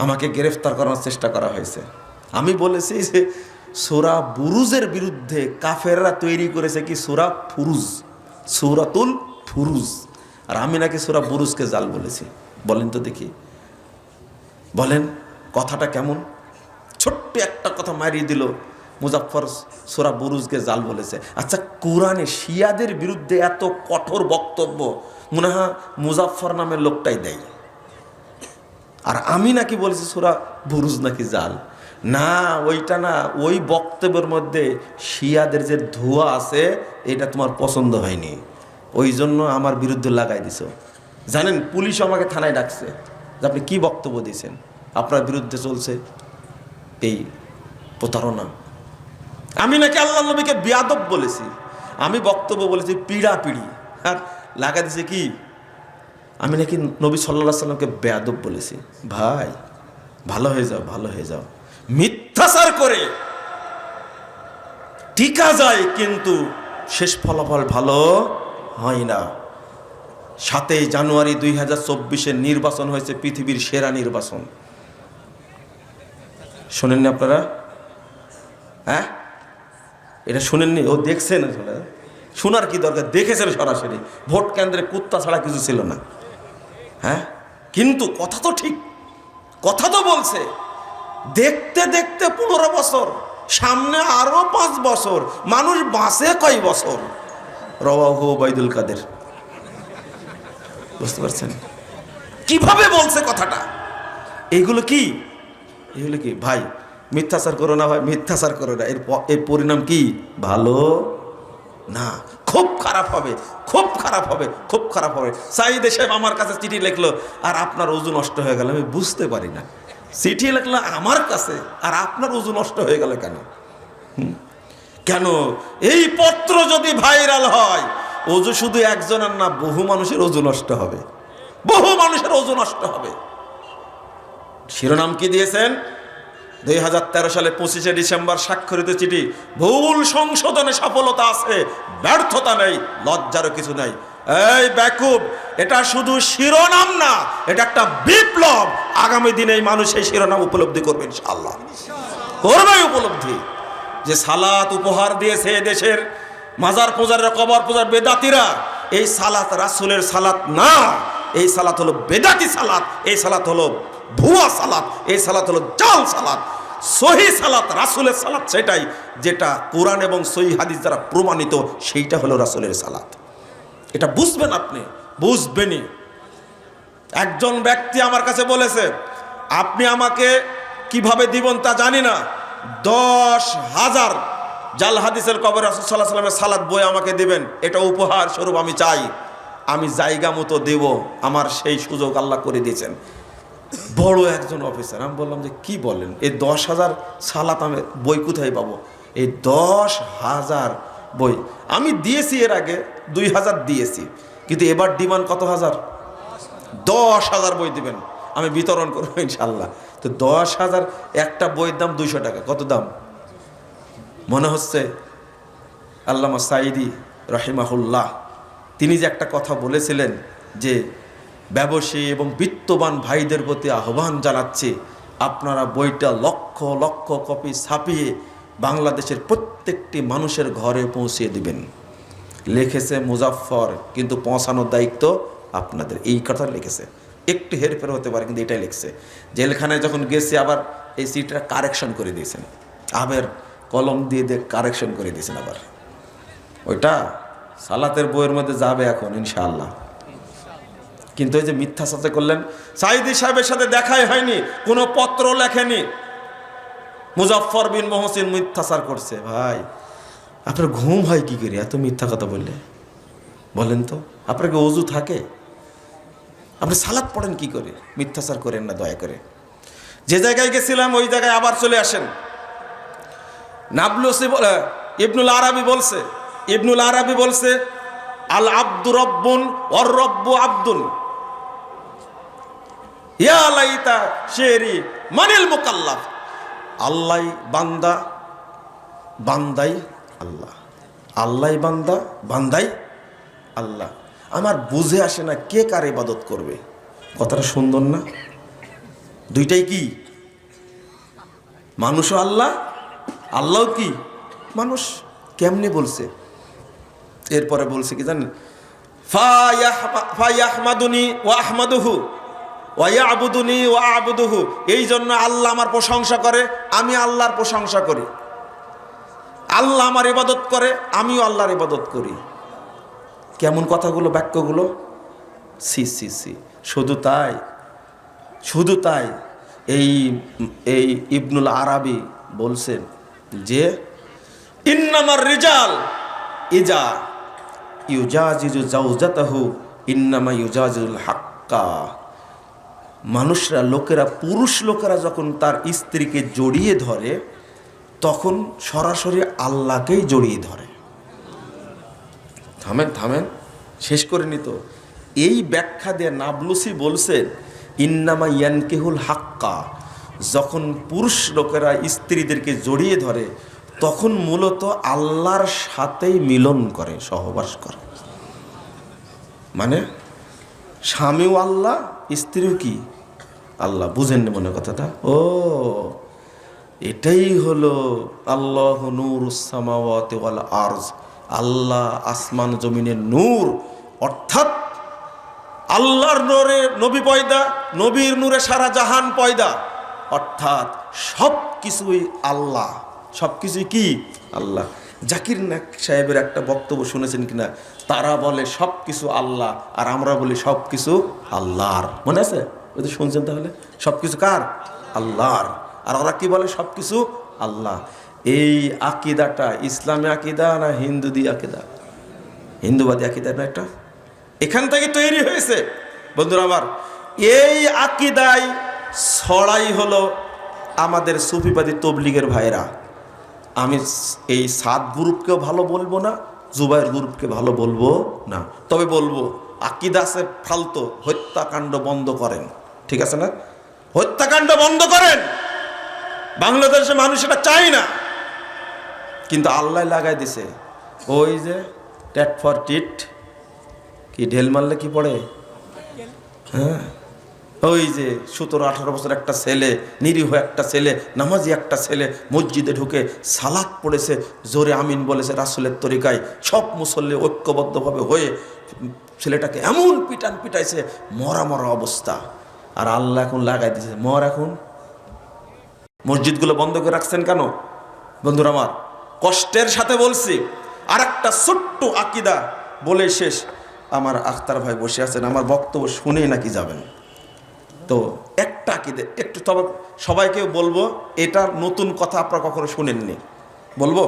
আমাকে গ্রেফতার করার চেষ্টা করা হয়েছে। আমি বলেছি যে সূরা বুরুজের বিরুদ্ধে কাফেররা তৈরি করেছে কি সূরা ফুরুজ, সূরাতুল ফুরুজ। আর আমি নাকি সূরা বুরুজকে জাল বলেছি। বলেন তো দেখি, বলেন কথাটা কেমন? ছোট্ট একটা কথা মারিয়ে দিল, মুজাফফর সূরা বুরুজকে জাল বলেছে। আচ্ছা, কোরআনে শিয়াদের বিরুদ্ধে এত কঠোর বক্তব্য মনে হয় মুজাফফর নামের লোকটাই দেয়, আর আমি নাকি বলেছি সূরা বুরুজ নাকি জাল। না, ওইটা না, ওই বক্তব্যের মধ্যে শিয়াদের যে ধোঁয়া আছে এটা তোমার পছন্দ হয়নি, ওই জন্য আমার বিরুদ্ধে লাগাই দিছ। জানেন, পুলিশ আমাকে থানায় ডাকছে যে আপনি কি বক্তব্য দিয়েছেন, আপনার বিরুদ্ধে চলছে এই প্রতারণা। আমি নাকি আল্লাহ নবীকে বেয়াদব বলেছি, আমি বক্তব্য বলেছি পিড়াপিড়ি, আর লাগা দিছে কি আমি নাকি নবী সাল্লাল্লাহু আলাইহি সাল্লামকে বেয়াদব বলেছি। ভাই ভালো হয়ে যাও, ভালো হয়ে যাও। মিথ্যাচার করে টিকা যায় কিন্তু শেষ ফলাফল ভালো হয় না। 7 জানুয়ারি 2024-এর নির্বাচন হয়েছে পৃথিবীর সেরা নির্বাচন। শোনেননি আপনারা? হ্যাঁ, এটা শুনেননি? ও দেখছেন, শোনার কি দরকার, দেখেছেন সরাসরি। ভোট কেন্দ্রে কুত্তা ছাড়া কিছু ছিল না। হ্যাঁ, কিন্তু কথা তো ঠিক, কথা তো বলছে দেখতে দেখতে 15 বছর, সামনে আরো 5 বছর, মানুষ বাঁচে কয় বছর? রাওয়াহু ওবাইদুল কাদের। বুঝতে পারছেন কিভাবে বলছে কথাটা? এইগুলো কি, এগুলো কি ভাই? মিথ্যাচার করো না ভাই, মিথ্যাচার করো না, এর পরিণাম কি? ভালো না, খুব খারাপ হবে, খুব খারাপ হবে, খুব খারাপ হবে। সাইদ সাহেব আমার কাছে চিঠি লিখলো আর আপনার ওযু নষ্ট হয়ে গেল, আমি বুঝতে পারি না। চিঠি লিখলো আমার কাছে আর আপনার ওযু নষ্ট হয়ে গেল কেন? কেন? এই পত্র যদি ভাইরাল হয়, ওযু শুধু একজনের না, বহু মানুষের ওযু নষ্ট হবে, বহু মানুষের ওযু নষ্ট হবে। শিরোনাম কি দিয়েছেন? 2013 সালে 25শে ডিসেম্বর স্বাক্ষরিত চিঠি, ভুল সংশোধনে সফলতা আছে, ব্যর্থতা নেই, লজ্জারও কিছু নেই। এই বেকুব, এটা শুধু শিরোনাম না, এটা একটা বিপ্লব। আগামী দিনে এই মানুষ এই শিরোনাম উপলব্ধি করবে, ইনশাআল্লাহ করবে উপলব্ধি। যে সালাত উপহার দিয়েছে দেশের মাজার পূজারীরা, কবর পূজার বেদাতিরা, এই সালাত রাসূলের সালাত না, এই সালাত হলো বেদাতি সালাত, এই সালাত হলো ভুয়া সালাত, এই সালাত হলো জাল সালাত। সহি সালাত রাসূলের সালাত সেটাই যেটা কোরআন এবং সহি হাদিস দ্বারা প্রমাণিত, সেইটা হলো রাসূলের সালাত। এটা বুঝবেন, আপনি বুঝবেনই। একজন ব্যক্তি আমার কাছে বলেছে, আপনি আমাকে কিভাবে দিবেন তা জানি না, 10,000 জাল হাদিসের কবর রাসূল সাল্লাল্লাহু আলাইহি ওয়াসাল্লামের সালাত বই আমাকে দিবেন, এটা উপহার স্বরূপ আমি চাই। আমি জায়গা মতো দেব, আমার সেই সুযোগ আল্লাহ করে দিয়েছেন। বড় একজন অফিসার। আমি বললাম যে কি বলেন, এই 10,000 সালাত আমি বই কোথায় পাবো? এই 10,000 বই আমি দিয়েছি, এর আগে 2,000 দিয়েছি, কিন্তু এবার ডিমান্ড কত হাজার? 10,000 বই দিবেন, আমি বিতরণ করবো ইনশাল্লাহ। তো 10,000, একটা বইয়ের দাম 200 টাকা। কত দাম? মনে হচ্ছে আল্লামা সাঈদী রহিমাহুল্লাহ তিনি যে একটা কথা বলেছিলেন যে ব্যবসায়ী এবং বিত্তবান ভাইদের প্রতি আহ্বান জানাচ্ছে, আপনারা বইটা লক্ষ লক্ষ কপি ছাপিয়ে বাংলাদেশের প্রত্যেকটি মানুষের ঘরে পৌঁছিয়ে দিবেন। লিখেছে মুজাফফর, কিন্তু পৌঁছানোর দায়িত্ব আপনাদের। এই কথা লিখেছে, একটু হেরফের হতে পারে, কিন্তু এটাই লিখছে। জেলখানায় যখন গেছে আবার এই সিটটা কারেকশন করে দিয়েছেন, আবার কলম দিয়ে কারেকশন করে দিয়েছেন। আবার ওইটা সালাতের বইয়ের মধ্যে যাবে এখন ইনশাআল্লাহ। কিন্তু এই যে মিথ্যা সাথে করলেন, সাঈদী সাহেবের সাথে দেখাই হয়নি, কোনো পত্র লেখেনি, মুজাফফর বিন মহসিন মিথ্যাচার করছে। ভাই আপনার ঘুম হয় কি করে এত মিথ্যা কথা বললে? বলেন তো, আপনার কি ওযু থাকে? আপনি সালাত পড়েন কি করে? মিথ্যাচার করেন না দয়া করে। যে জায়গায় গেছিলাম ওই জায়গায় আবার চলে আসেন। নাবলুসি ইবনুল আরাবি বলছে আল আব্দু রব্বুন ওয়ার রব্বু আব্দুন, ইয়া লাইতা শেরি মানিল মুকাল্লাফ। আল্লাহ বান্দা, বান্দাই আল্লাহ, আল্লাহ বান্দা, বান্দাই আল্লাহ। আমার বুঝে আসে না কে কার ইবাদত করবে। কথাটা সুন্দর না? দুইটাই কি? মানুষও আল্লাহ, আল্লাহও কি মানুষ। কেমনে বলছে? এরপরে বলছে কি জানেন? ফায়াহমাদুনি ওয়া আহমাদুহু ওয়া ইয়াবুদুনি ওয়া আবুদুহু। এই জন্য আল্লাহ আমার প্রশংসা করে, আমি আল্লাহর প্রশংসা করি। আল্লাহ আমার ইবাদত করে, আমিও আল্লাহর ইবাদত করি। কেমন কথাগুলো, বাক্যগুলো! সি সি সি। শুধু তাই এই ইবনুল আরাবি বলছেন যে ইন্নামার রিজাল ইজা ইউজাজিজু জাওজাতাহু ইন্নামা ইউজাজিজুল হাক্কা। মানুষরা, লোকেরা, পুরুষ লোকেরা যখন তার স্ত্রীকে জড়িয়ে ধরে তখন সরাসরি আল্লাহকেই জড়িয়ে ধরে। থামেন, শেষ করে নিত। এই ব্যাখ্যা দিয়ে নাবলুসি বলছেন ইন্নামা ইয়ানকিহুল হাক্কা, যখন পুরুষ লোকেরা স্ত্রীদেরকে জড়িয়ে ধরে তখন মূলত আল্লাহর সাথেই মিলন করে, সহবাস করে। মানে স্বামীও আল্লাহ, স্ত্রীও কি আল্লাহ। বুঝেননি মনে কথাটা? ও এটাই হলো আল্লাহ নূরুস সামাওয়াতি ওয়াল আরজ। আল্লাহ আসমান জমিনের নূর, অর্থাৎ আল্লাহর নূরে নবী পয়দা, নবীর নূরে সারা জাহান পয়দা, অর্থাৎ সব কিছুই আল্লাহ, সব কিছুই কি আল্লাহ। জাকির নায়েক সাহেবের একটা বক্তব্য শুনেছেন কিনা? তারা বলে সব কিছু আল্লাহ, আর আমরা বলি সব কিছু আল্লাহর। মনে আছে? ওই তো শুনছেন। তাহলে সব কিছু কার? আল্লাহর। আর ওরা কি বলে? সব কিছু আল্লাহ। এই আকিদাটা ইসলামী আকিদা না হিন্দুদি আকিদা? হিন্দুবাদী আকিদা না এটা? এখান থেকে তৈরি হয়েছে বন্ধুরা আমার। এই আকিদায় ছড়াই হলো আমাদের সুফিবাদী তবলিগের ভাইরা। আমি এই সাত গ্রুপকেও ভালো বলবো না, জুবাইর গ্রুপকে ভালো বলবো না, তবে বলবো আকিদা আছে ফালতু, হত্যাকাণ্ড বন্ধ করেন। ঠিক আছে না? হত্যাকাণ্ড বন্ধ করেন। বাংলাদেশে মানুষ এটা চাই না, কিন্তু আল্লাহ লাগাই দিছে। ওই যে ট্যাট ফর টিট, কি ঢেল মারলে কি পড়ে? হ্যাঁ, ওই যে 17-18 বছর একটা ছেলে, নিরীহ একটা ছেলে, নামাজি একটা ছেলে মসজিদে ঢুকে সালাত পড়েছে, জোরে আমিন বলেছে রাসূলের তরিকায়। সব মুসল্লি ঐক্যবদ্ধভাবে হয়ে ছেলেটাকে এমন পিটাইছে, মরা মরা অবস্থা। আর আল্লাহ এখন লাগাই দিয়েছে মর। এখন মসজিদগুলো বন্ধ করে রাখছেন কেন? বন্ধুরা আমার, কষ্টের সাথে বলছি, আর একটা ছোট্ট আকিদা বলে শেষ। আমার আখতার ভাই বসে আছেন, আমার বক্তব্য শুনেই নাকি যাবেন। তো একটা আকিদা একটু, তবে সবাইকে বলবো, এটা নতুন কথা আপনারা কখনো শুনেননি, বলবো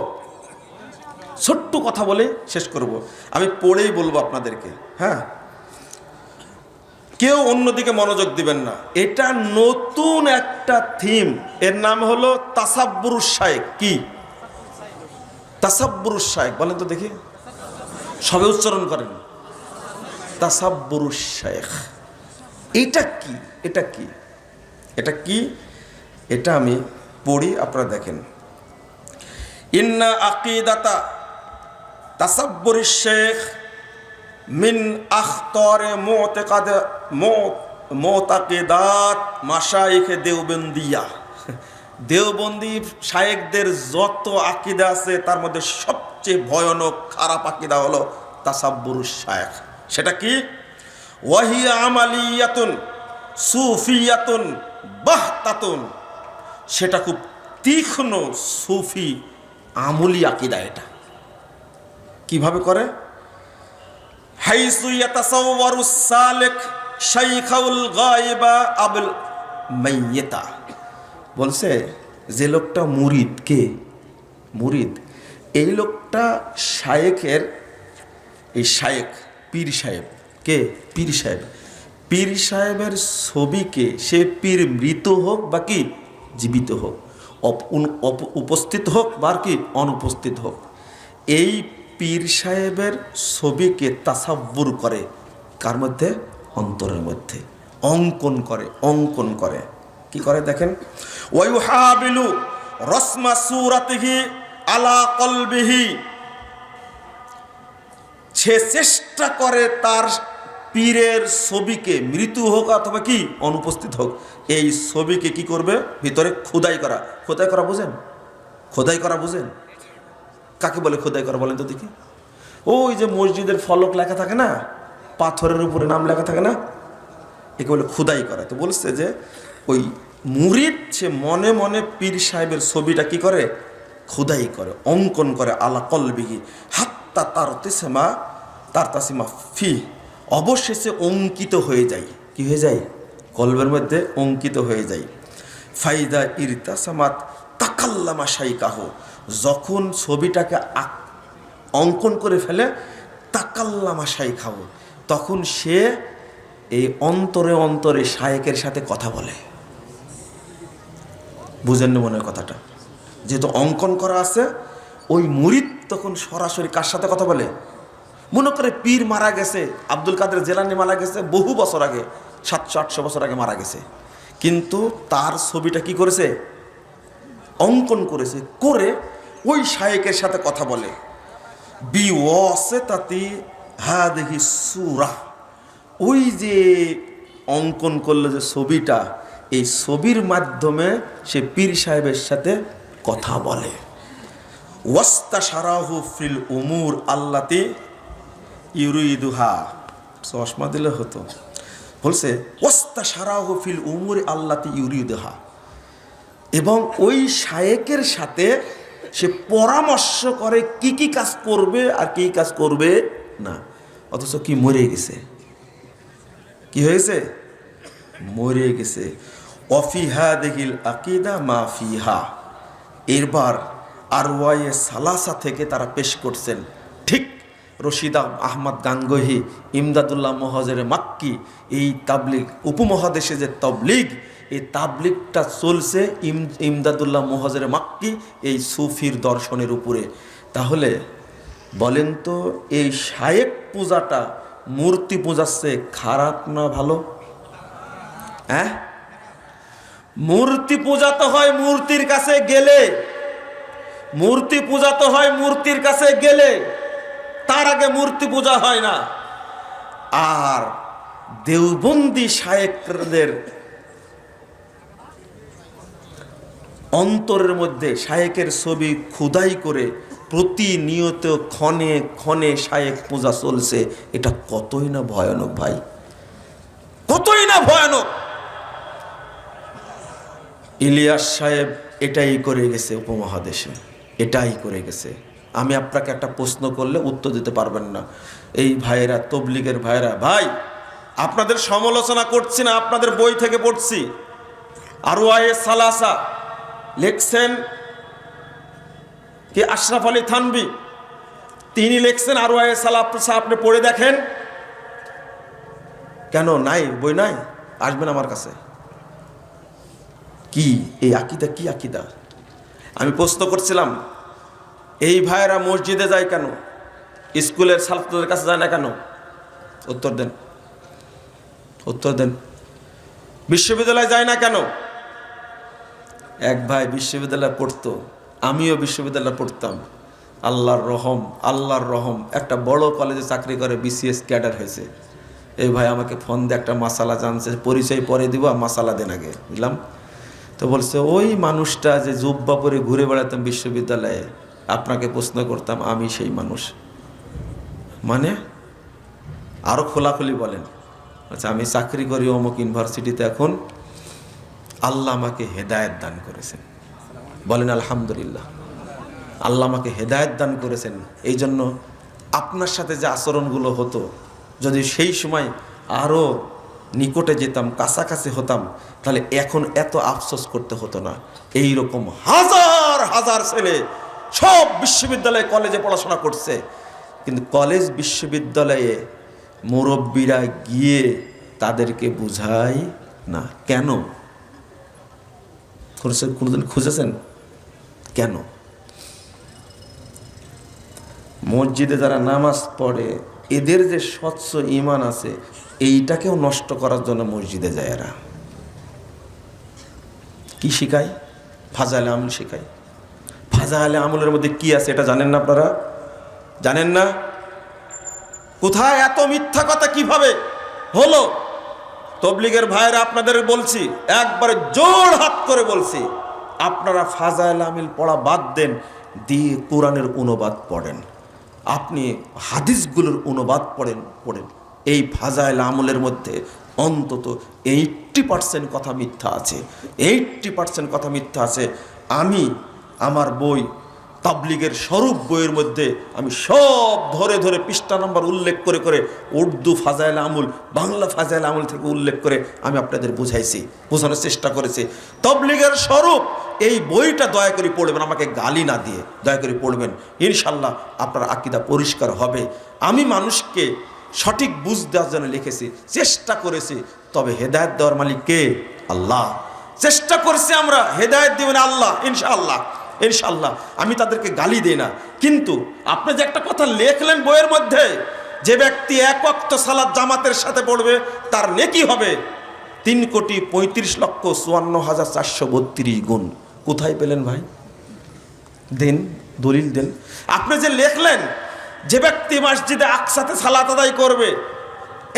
ছোট্ট কথা বলে শেষ করব। আমি পড়েই বলবো আপনাদেরকে, হ্যাঁ, কেউ অন্যদিকে মনোযোগ দিবেন না। এটা নতুন একটা থিম, এর নাম হলো তাসাব্বুরুশ শায়েখ। কি তাসাব্বুরুশ শায়েখ বলেন তো দেখি, সবে উচ্চারণ করেন, তাসাব্বুরুশ শায়েখ। এটা কি? এটা কি? এটা কি? এটা আমি পড়ি, আপনারা দেখেন। ইন্না আকিদাতা তাসাব্বুরুশ শায়েখ মিন আখতারে মুতাকিদাত মাশায়েখে দেওবন্দিয়া। দেওবন্দি শায়েখদের যত আকিদা আছে তার মধ্যে সবচেয়ে ভয়ানক খারাপ আকিদা হলো তাসাব্বুরুশ শায়েখ। সেটা কি? ওয়াহিয়া আমালিয়াতুন সুফিয়াতুন বাহতাতুন। সেটা খুব তীক্ষ্ণ সুফি আমলি আকিদা। এটা কিভাবে করে? হাইসু ইয়াতাসাওয়ারু সালিক শাইখাউল গায়বা আবুল মাইয়িতা। বলছে যে লোকটা মুরিদ, কে মুরিদ, এই লোকটা শায়েখের, এই শায়েখ পীর সাহেব, কে পীর সাহেব, পীর সাহেবের ছবিকে, সে পীর মৃত হোক বা কি জীবিত হোক, উপস্থিত হোক বা কি অনুপস্থিত হোক, এই পীর সাহেবের ছবিকে তাসাব্বুর করে। কার মধ্যে? অন্তরের মধ্যে অঙ্কন করে। অঙ্কন করে কি করে দেখেন। ওয়ায়ুহাবিলু রসমা সূরাতিহি আলা কলবিহি। সে চেষ্টা করে তার পীরের ছবিকে, মৃত্যু হোক অথবা কি অনুপস্থিত হোক, এই ছবিকে কি করবে? ভিতরে খোদাই করা। খোদাই করা বুঝেন? খোদাই করা বুঝেন? কাকে বলে খোদাই করা বলেন তো দেখি? ওই যে মসজিদের ফলক লেখা থাকে না, পাথরের উপরে নাম লেখা থাকে না, একে বলে খোদাই করা। তো বলছে যে ওই মুরিদ সে মনে মনে পীর সাহেবের ছবিটা কি করে? খোদাই করে, অঙ্কন করে। আলা কলবিহি হাত্তা তার তাসিমা ফি। অবশেষে অঙ্কিত হয়ে যায়। কি হয়ে যায়? কলবের মধ্যে অঙ্কিত হয়ে যায়। ফাইদা ইরতাসামাত তাকাল্লামা শাইকাহু। যখন ছবিটাকে অঙ্কন করে ফেলে, তাকাল্লামা শাইখাহু, তখন সে এই অন্তরে অন্তরে শায়েকের সাথে কথা বলে। বুঝেন না মনে হয় কথাটা? যেহেতু অঙ্কন করা আছে, ওই মুরিদ তখন সরাসরি কার সাথে কথা বলে? মনে করে পীর মারা গেছে, আব্দুল কাদের জেলানি মারা গেছে বহু বছর আগে, 700-800 বছর আগে মারা গেছে, কিন্তু তার ছবিটা কি করেছে? অঙ্কন করেছে, করে ওই শায়েকের সাথে কথা বলে। বিওয়াসিতাতি হাদিহি সূরা। ওই যে অঙ্কন করলো যে ছবিটা, এই ছবির মাধ্যমে সে পীর সাহেবের সাথে কথা বলে। ওয়াস্তাশারাহু ফিল উমুর আল্লাতি ইউরিদুহা। চশমা দিলে হতো। বলছে ওয়াস্তাশারাহু ফিল উমুর আল্লাতি ইউরিদুহা, এবং ওই শায়েকের সাথে সে পরামর্শ করে কি কি কাজ করবে আর কি কাজ করবে না। অথচ কি মরে গেছে? কি হয়েছে? মরে গেছে। অফিহা দেখিল আকিদা মা ফিহা। এরবার আরওয়ায়ে সালাসা থেকে তারা পেশ করছেন, ঠিক রশিদ আহমদ গাঙ্গোহী, ইমদাদুল্লাহ মহাজের মাক্কি, এই তাবলিগ উপমহাদেশে যে তাবলিগ, এই তাবলিগটা চলছে ইমদাদুল্লাহ মহাজের মাক্কি এই সুফির দর্শনের উপরে। তাহলে বলেন তো, এই শায়েক পূজাটা, মূর্তি পূজাচ্ছে, খারাপ না ভালো? হ্যাঁ, মূর্তি পূজা তো হয় মূর্তির কাছে গেলে, মূর্তি পূজা তো হয় মূর্তির কাছে গেলে, তার আগে মূর্তি পূজা হয় না। আর দেওবন্দি শায়েকদের অন্তরের মধ্যে শায়েকের ছবি খোদাই করে প্রতিনিয়ত ক্ষণে ক্ষণে শায়েখ পূজা চলছে। এটা কতই না ভয়ানক ভাই, কতই না ভয়ানক। ইলিয়াস সাহেব এটাই করে গেছে উপমহাদেশে, এটাই করে গেছে। আমি আপনাকে একটা প্রশ্ন করলে উত্তর দিতে পারবেন না। এই ভাইয়েরা, তবলিগের ভাইয়েরা, ভাই আপনাদের সমালোচনা করছি না, আপনাদের বই থেকে পড়ছি। আরওয়ায়ে সালাসা লিখছেন কি আশরাফ আলী থানভী, তিনি লিখছেন আরওয়ায়ে সালাসা, আপনি পড়ে দেখেন। কেন নাই বই নাই? আসবেন আমার কাছে। কি এই আকিদা, কি আকিদা? আমি প্রশ্ন করছিলাম এই ভাইয়েরা মসজিদে যায় কেন, স্কুলের ছাত্রদের কাছে যায় না কেন? উত্তর দেন, উত্তর দেন। বিশ্ববিদ্যালয়ে যায় না কেন? এক ভাই বিশ্ববিদ্যালয়ে পড়তো, আমিও বিশ্ববিদ্যালয়ে পড়তাম। আল্লাহর রহম, আল্লাহর রহম, একটা বড় কলেজে চাকরি করে, বিসিএস ক্যাডার হয়েছে। এই ভাই আমাকে ফোন দিয়ে একটা মাসালা জানছে, পরিচয় পরে দিব, মাসালা দেন আগে, বুঝলাম। তো বলছে ওই মানুষটা যে জুব্বা পরে ঘুরে বেড়াতাম বিশ্ববিদ্যালয়ে, আপনাকে প্রশ্ন করতাম, আমি সেই মানুষ। মানে আরো খোলাখুলি বলেন। আচ্ছা, আমি চাকরি করি অমুক ইউনিভার্সিটিতে, এখন আল্লাহ আমাকে হেদায়েত দান করেছেন, বলেন আলহামদুলিল্লাহ। আল্লাহ আমাকে হেদায়েত দান করেছেন, এই জন্য আপনার সাথে যে আচরণগুলো হতো, যদি সেই সময় আরো নিকটে যেতাম, কাছাকাছি হতাম, তাহলে এখন এত আফসোস করতে হতো না। এই রকম হাজার হাজার ছেলে সব বিশ্ববিদ্যালয়ে কলেজে পড়াশোনা করছে, কিন্তু কলেজ বিশ্ববিদ্যালয়ে মুরব্বীরা গিয়ে তাদেরকে বুঝায় না। কেন? কোনোদিন খুঁজেছেন কেন? মসজিদে যারা নামাজ পড়ে, এদের যে স্বচ্ছ ঈমান আছে, এইটাকেও নষ্ট করার জন্য মসজিদে যায় এরা। কি শিখায়? ফাজাইলে আমল শিখায়। ফাজাইলে আমলের মধ্যে কি আছে এটা জানেন না আপনারা? জানেন না? কোথায় এত মিথ্যা কথা কিভাবে হলো? তবলিগের ভাইরা আপনাদের বলছি, একবারে জোর হাত করে বলছি, আপনারা ফাজাইল আমিল পড়া বাদ দেন, দিয়ে কোরআনের অনুবাদ পড়েন। আপনি হাদিসগুলোর অনুবাদ পড়েন। এই ফাজাইল আমলের মধ্যে অন্তত 80% কথা মিথ্যা আছে, 80% কথা মিথ্যা আছে। আমি আমার বই তাবলিগের স্বরূপ বইয়ের মধ্যে আমি সব ধরে ধরে পৃষ্ঠা নাম্বার উল্লেখ করে করে উর্দু ফাজাইল আমল, বাংলা ফাজাইল আমল থেকে উল্লেখ করে আমি আপনাদের বুঝাইছি, বোঝানোর চেষ্টা করেছি। তাবলিগের স্বরূপ এই বইটা দয়া করে পড়বেন, আমাকে গালি না দিয়ে দয়া করে পড়বেন। ইনশাল্লাহ আপনার আকীদা পরিষ্কার হবে। আমি মানুষকে সঠিক বুঝ দেওয়ার জন্য লিখেছি, চেষ্টা করেছি, তবে হেদায়েত দেওয়ার মালিক কে? আল্লাহ। চেষ্টা করছি আমরা, হেদায়েত দিবেন আল্লাহ ইনশাআল্লাহ, ইনশাআল্লাহ। আমি তাদেরকে গালি দিই না, কিন্তু আপনি যে একটা কথা লিখলেন বইয়ের মধ্যে, যে ব্যক্তি 1 ওয়াক্ত সালাত জামাতের সাথে পড়বে তার নেকি হবে 3,35,54,432 গুণ। কোথায় পেলেন ভাই? দেন, দলিল দেন। আপনি যে লিখলেন যে ব্যক্তি মসজিদে আকসাতে সালাত আদায় করবে,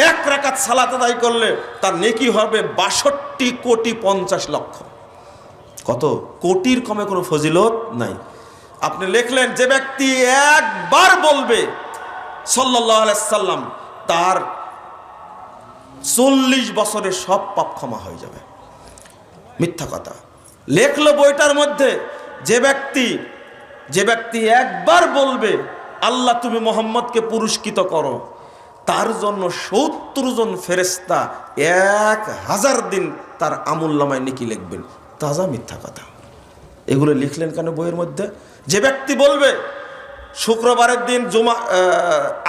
1 রাকাত সালাত আদায় করলে তার নেকি হবে 62,50,00,000। কত? কোটির কমে কোনো ফজিলত নাই। আপনি লিখলেন যে ব্যক্তি একবার বলবে সাল্লাল্লাহু আলাইহি সাল্লাম, তার 40 বছরের সব পাপ ক্ষমা হয়ে যাবে। মিথ্যা কথা লেখলো বইটার মধ্যে। যে ব্যক্তি একবার বলবে আল্লাহ তুমি মোহাম্মদকে পুরস্কৃত করো, তার জন্য 70 জন ফেরেশতা 1000 দিন তার আমুলনামায় নেকি লিখবেন। তাজা মিথ্যা কথা। এগুলো লিখলেন কেন বইয়ের মধ্যে? যে ব্যক্তি বলবে শুক্রবারের দিন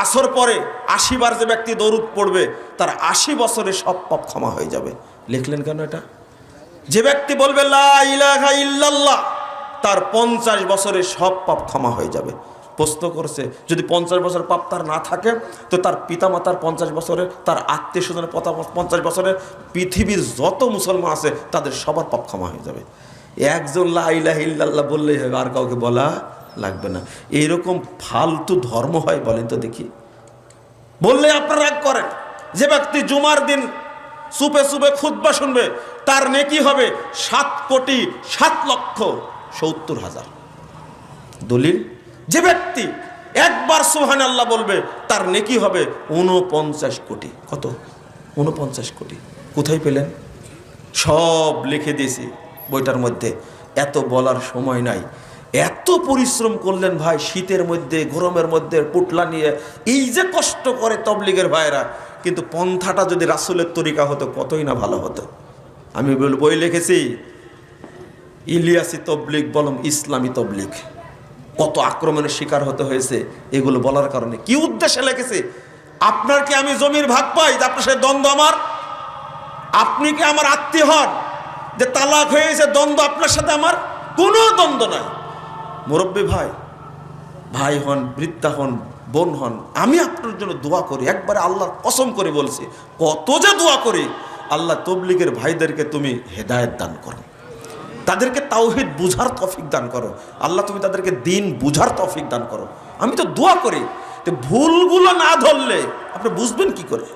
আসর পরে 80 বার যে ব্যক্তি দরুদ পড়বে তার 80 বছরের সব পাপ ক্ষমা হয়ে যাবে। লিখলেন কেন এটা? যে ব্যক্তি বলবে লা ইলাহা ইল্লাল্লাহ তার 50 বছরের সব পাপ ক্ষমা হয়ে যাবে। প্রশ্ন করছে, যদি 50 বছর পাপ তার না থাকে, তো তার পিতামাতার 50 বছরের, তার আত্মীয় স্বজনের 50 বছরের, পৃথিবীর যত মুসলমান আছে তাদের সবার পাপ ক্ষমা হয়ে যাবে। একজন লা ইলাহা ইল্লাল্লাহ বললেই হবে, আর কাউকে বলা লাগবে না। এইরকম ফালতু ধর্ম হয় বলেন তো দেখি? বললে আপনারা রাগ করেন। যে ব্যক্তি জুমার দিন চুপে চুপে খুতবা শুনবে তার নেকি হবে 7,07,70,000। দলিল যে ব্যক্তি একবার সুবহানাল্লাহ বলবে তার নেকি হবে 49 কোটি। কত? 49 কোটি। কোথায় পেলেন? সব লিখে দিয়েছি বইটার মধ্যে, এত বলার সময় নাই। এত পরিশ্রম করলেন ভাই, শীতের মধ্যে গরমের মধ্যে পুটলা নিয়ে, এই যে কষ্ট করে তবলিগের ভাইরা, কিন্তু পন্থাটা যদি রাসূলের তরিকা হতো কতই না ভালো হতো। আমি বই লিখেছি ইলিয়াসি তবলিগ বলম ইসলামী তবলিগ, কত আক্রমণের শিকার হতে হয়েছে এগুলো বলার কারণে। কি উদ্দেশ্যে লিখেছি? আপনার কি আমি জমির ভাগ পাই যে আপনার সাথে দ্বন্দ্ব আমার? আপনি কি আমার আত্মীয় হন যে তালাক হয়েছে দ্বন্দ্ব আপনার সাথে আমার? কোনো দ্বন্দ্ব নাই। মুরব্বী ভাই, ভাই হন, বৃদ্ধা হন, বোন হন, আমি আপনার জন্য দোয়া করি, একবারে আল্লাহর কসম করে বলছি, কত যে দোয়া করি। আল্লাহ তবলিগের ভাইদেরকে তুমি হেদায়েত দান করো, তাদেরকে তাওহীদ বুঝার তৌফিক দান করো। আল্লাহ তুমি তাদেরকে দিন বুঝার তৌফিক দান করো। আমি তো দোয়া করি। তো ভুলগুলো না ধরলে আপনি বুঝবেন কি করে?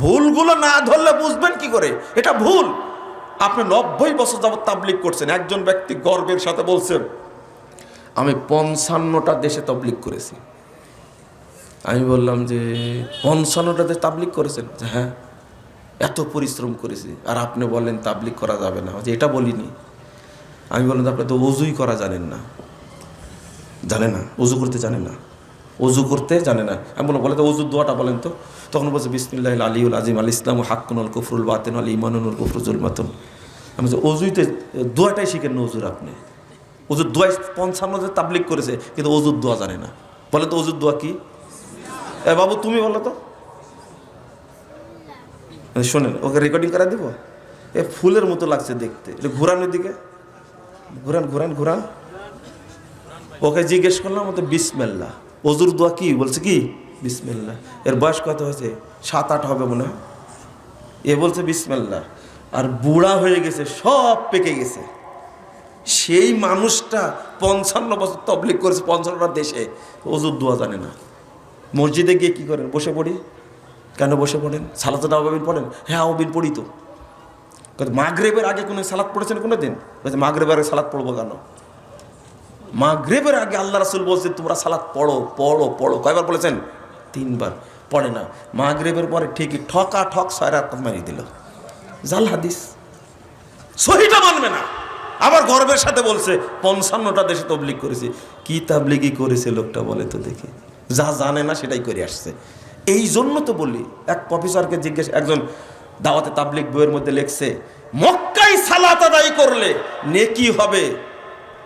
ভুলগুলো না ধরলে বুঝবেন কি করে এটা ভুল? আপনি 90 বছর যাবত তাবলিগ করছেন। একজন ব্যক্তি গর্বের সাথে বলছেন আমি 55টা দেশে তাবলিগ করেছি। আমি বললাম যে 55টা দেশে তাবলিগ করেছেন? হ্যাঁ। এত পরিশ্রম করেছি, আর আপনি বলেন তাবলিগ করা যাবে না? যে এটা বলিনি। আমি বললাম আপনি তো ওযুই করা জানেন না। জানে না? ওযু করতে জানে না? ওযু করতে জানে না। আমি বললাম বলে তো ওযুর দোয়াটা বলেন তো। তখন বলছে বিসমিল্লাহিল আলিয়্যুল আযীম আল ইসলামু হাক্কুন ওয়াল কুফরুল বাতিন ওয়াল ঈমানুল কুফরু যুলমাতুন। আমি বলছি ওযুইতে দোয়াটাই শিখেন না ওযুর আপনি? ওযুর দোয়াই 55 তাবলিগ করেছে কিন্তু ওযুর দোয়া জানে না। বলে তো ওযুর দোয়া কি? এ বাবু তুমি বলো তো। শোনেন, ওকে রেকর্ডিং করা দিব। এ ফুলের মতো লাগছে দেখতে, এটা ঘুরানোর দিকে ঘুরান ঘুরান ঘুরান। ওকে জিজ্ঞেস করলাম তো বিসমিল্লাহ ওযুর দোয়া কি? বলছে কি বিসমিল্লাহ। এর বয়স কত হয়েছে? 7-8 হবে মনে হয়। এ বলছে বিসমিল্লাহ, আর বুড়া হয়ে গেছে, সব পেকে গেছে। সেই মানুষটা 55 বছর তাবলীগ করেছে 55টা দেশে, ওযুর দোয়া জানে না। মসজিদে গিয়ে কি করেন? বসে পড়ি। কেন বসে পড়েন? সালাতুল আওয়াবিন পড়েন? হ্যাঁ আওয়াবিন পড়ি তো। মাগরিবের আগে কোনো সালাত পড়েছেন কোনো দিন? বলছে মাগরিবের আগে সালাত পড়বো কেন? মাগরিবের আগে আল্লাহ রাসূল বলছে তোমরা সালাত পড়ো পড়ো পড়ো। কয়বার বলেছেন? 3 বার। পড়ে না। মাগরিবের পরে ঠিকই ঠকা ঠক 6 রাকাত মারি দিল। জাল হাদিস, সহিটা মানবে না। আবার গর্বের সাথে বলছে 55টা দেশে তাবলীগ করেছি। কি তাবলীগই করেছে লোকটা বলে তো দেখি? যা জানে না সেটাই করে আসছে। এই জন্য তো বলি, এক প্রফেসরকে জিজ্ঞেস, একজন দাওয়াতে তাবলীগ বইয়ের মধ্যে লিখছে মক্কায় সালাত আদায় করলে নেকি হবে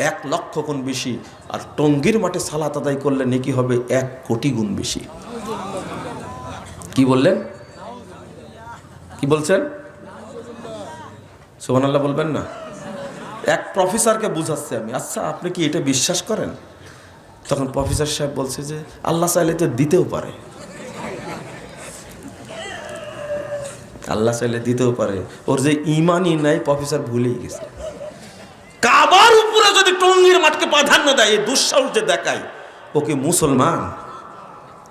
1 লক্ষ গুণ বেশি, আর টঙ্গীর মাঠে সালাত আদায় করলে নেকি হবে 1 কোটি গুণ বেশি। কি বললেন? কি বলছেন? সুবহানাল্লাহ বলবেন না? এক প্রফেসরকে বুঝাচ্ছে আমি, আচ্ছা আপনি কি এটা বিশ্বাস করেন? তখন প্রফেসর সাহেব বলছে যে আল্লাহ চাইলে তো দিতেও পারে, আল্লাহ চাইলে দিতেও পারে। ওর যে ইমানই নাই প্রফেসর ভুলেই গেছে। কাবার উপরে যদি টঙ্গীর মাঠকে প্রাধান্য দেয়, এই দুঃসাহস যে দেখায়, ওকে মুসলমান?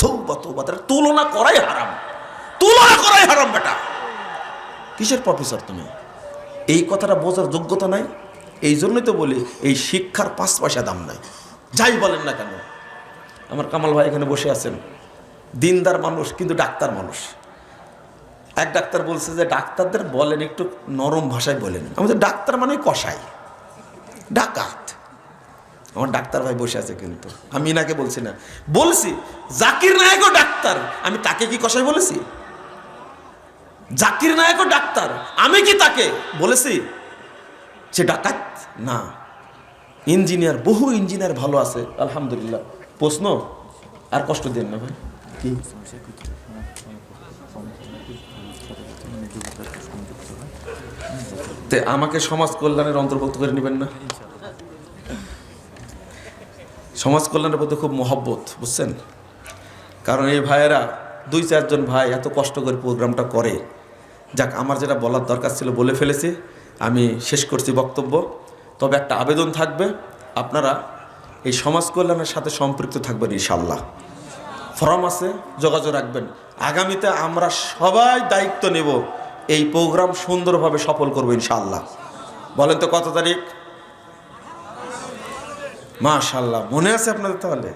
তওবা তওবা, তার তুলনা করাই হারাম, তুলনা করাই হারাম। বেটা কিসের প্রফেসর তুমি? এই কথাটা বোঝার যোগ্যতা নাই। এই জন্যই তো বলি এই শিক্ষার 5 পয়সা দাম নাই, যাই বলেন না কেন। আমার কামাল ভাই এখানে বসে আছেন, দিনদার মানুষ কিন্তু ডাক্তার মানুষ। এক ডাক্তার বলছে যে ডাক্তারদের বলেন একটু নরম ভাষায় বলেন। আমাদের ডাক্তার মানে কসাই, ডাকাত। আমার ডাক্তার ভাই বসে আছে, কিন্তু আমি এনাকে বলছি না, বলছি জাকির নায়েকও ডাক্তার, আমি তাকে কি কসাই বলেছি? জাকির নায়েকও ডাক্তার, আমি কি তাকে বলেছি সে ডাকাত? না, ইঞ্জিনিয়ার, বহু ইঞ্জিনিয়ার ভালো আছে আলহামদুলিল্লাহ। প্রশ্ন আর কষ্ট দেন না ভাই। কি আমাকে সমাজ কল্যাণের অন্তর্ভুক্ত করে নেবেন না? সমাজ কল্যাণের প্রতি খুব মহব্বত, বুঝছেন? কারণ এই ভাইয়েরা 2-4 জন ভাই এত কষ্ট করে প্রোগ্রামটা করে। যাক, আমার যেটা বলার দরকার ছিল বলে ফেলেছি, আমি শেষ করছি বক্তব্য। তবে একটা আবেদন থাকবে, আপনারা এই সমাজ কল্যাণের সাথে সম্পৃক্ত থাকবেন ইনশাআল্লাহ। ফরম আছে, যোগাযোগ রাখবেন। আগামীতে আমরা সবাই দায়িত্ব নেব, এই প্রোগ্রাম সুন্দরভাবে সফল করবো ইনশাআল্লাহ। বলেন তো কত তারিখ? মাশাআল্লাহ, মনে আছে আপনাদের? তাহলে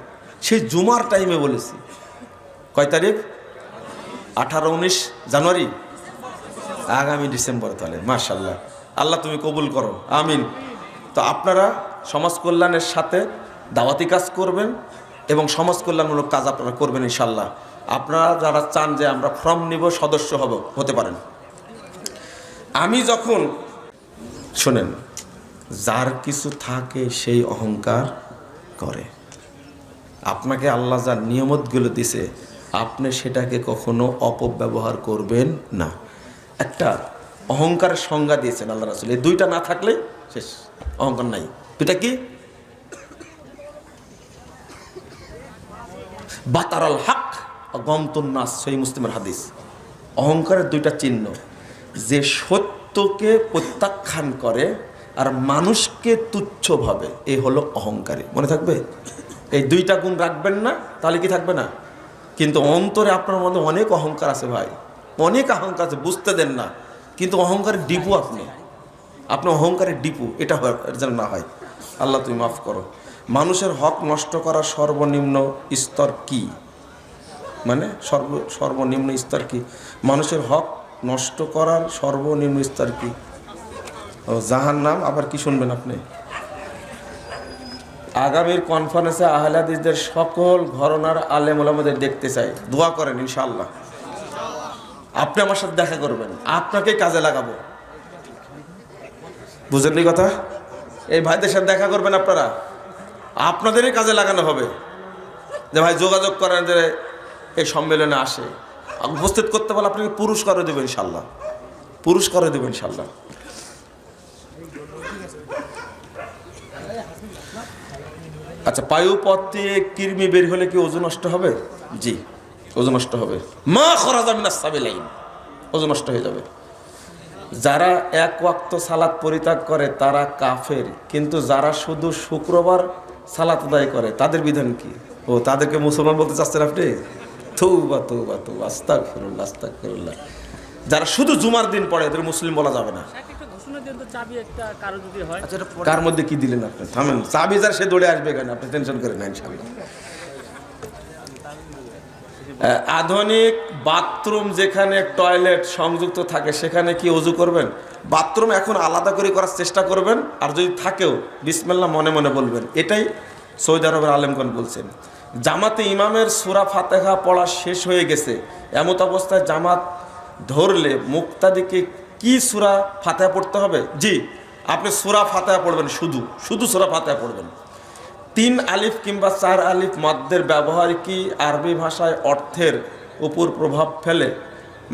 সেই জুমার টাইমে বলেছি, কয় তারিখ? 18-19 জানুয়ারি, আগামী ডিসেম্বর। তাহলে মাশাআল্লাহ, আল্লাহ তুমি কবুল করো, আমিন। তো আপনারা সমাজ কল্যাণের সাথে দাওয়াতি কাজ করবেন এবং সমাজ কল্যাণমূলক কাজ আপনারা করবেন ইনশাল্লাহ। আপনারা যারা চান যে আমরা ফর্ম নিব, সদস্য হতে পারেন। আমি যখন, শোনেন, যার কিছু থাকে সেই অহংকার করে। আপনাকে আল্লাহ যার নিয়ামতগুলো দিছে, আপনি সেটাকে কখনো অপব্যবহার করবেন না। একটা অহংকারের সংজ্ঞা দিয়েছেন আল্লাহ রাসূল, এই দুইটা না থাকলে শেষ, অহংকার নাই। দুইটা কি? বাতারাল হক গমতুন নাস, সহিহ মুসলিমের হাদিস। অহংকারের দুইটা চিহ্ন, যে সত্যকে প্রত্যাখ্যান করে আর মানুষকে তুচ্ছ ভাবে, এই হলো অহংকারী। মনে থাকবে? এই দুইটা গুণ রাখবেন না, তাহলে কি থাকবে না? কিন্তু অন্তরে আপনার মধ্যে অনেক অহংকার আছে ভাই, অনেক অহংকার আছে, বুঝতে দেন না। কিন্তু অহংকারের ডিপু আপনি অহংকারের ডিপু, এটা যেন না হয়। আল্লাহ তুমি মাফ করো। মানুষের হক নষ্ট করার সর্বনিম্ন স্তর কি? মানে সর্বনিম্ন স্তর কি? মানুষের হক নষ্ট করার সর্বনিম্ন স্তর কি? ও জাহান্নাম। আবার কি শুনবেন আপনি? আগামীর কনফারেন্সে আহলে হাদিসদের সকল ঘরানার আলেম ওলামাদের দেখতে চাই, দোয়া করেন ইনশাআল্লাহ। আপনি আমার সাথে দেখা করবেন, আপনাকে কাজে লাগাবো। বুঝলেন কথা? এই ভাইদের সাথে দেখা করবেন আপনারা, আপনাদেরই কাজে লাগানো হবে। যে ভাই যোগাযোগ করেন, যে এই সম্মেলনে আসে, উপস্থিত করতে বলে আপনাকে পুরস্কারও দেবেন ইনশাল্লাহ, পুরস্কারও দেবেন ইনশাল্লাহ। আচ্ছা, পায়ুপথ দিয়ে কৃমি বের হলে কি ওজন নষ্ট হবে? জি, ওজন নষ্ট হবে। মা খরাজা মিনাস সাবিলাইন, ওজন নষ্ট হয়ে যাবে। যারা এক ওয়াক্ত সালাত পরিত্যাগ করে তারা কাফের, কিন্তু যারা শুধু শুক্রবার সালাত আদায় করে তাদের বিধান কি? ও, তাদেরকে মুসলমান বলতে চাচ্ছেন আপনি? তৌবা তৌবা তৌবা, আস্তাগফিরুল্লাহ আস্তাগফিরুল্লাহ। যারা শুধু জুমার দিন পড়ে এদের মুসলিম বলা যাবে না। কার মধ্যে কি দিলেন আপনি? থামেন, চাবি যার সে দৌড়ে আসবে কেন, আপনি টেনশন করেন না ইনশাআল্লাহ। আধুনিক বাথরুম যেখানে টয়লেট সংযুক্ত থাকে সেখানে কি ওযু করবেন? বাথরুম এখন আলাদা করে করার চেষ্টা করবেন, আর যদি থাকেও বিসমিল্লাহ মনে মনে বলবেন। এটাই সৌদি আরবের আলেমগণ বলছেন। জামাতে ইমামের সূরা ফাতিহা পড়া শেষ হয়ে গেছে, এমত অবস্থায় জামাত ধরলে মুক্তাদিকে কি সূরা ফাতিহা পড়তে হবে? জি, আপনি সূরা ফাতিহা পড়বেন, শুধু সূরা ফাতিহা পড়বেন। 3 আলিফ কিংবা 4 আলিফ মাদ্দের ব্যবহার কি আরবি ভাষায় অর্থের উপর প্রভাব ফেলে,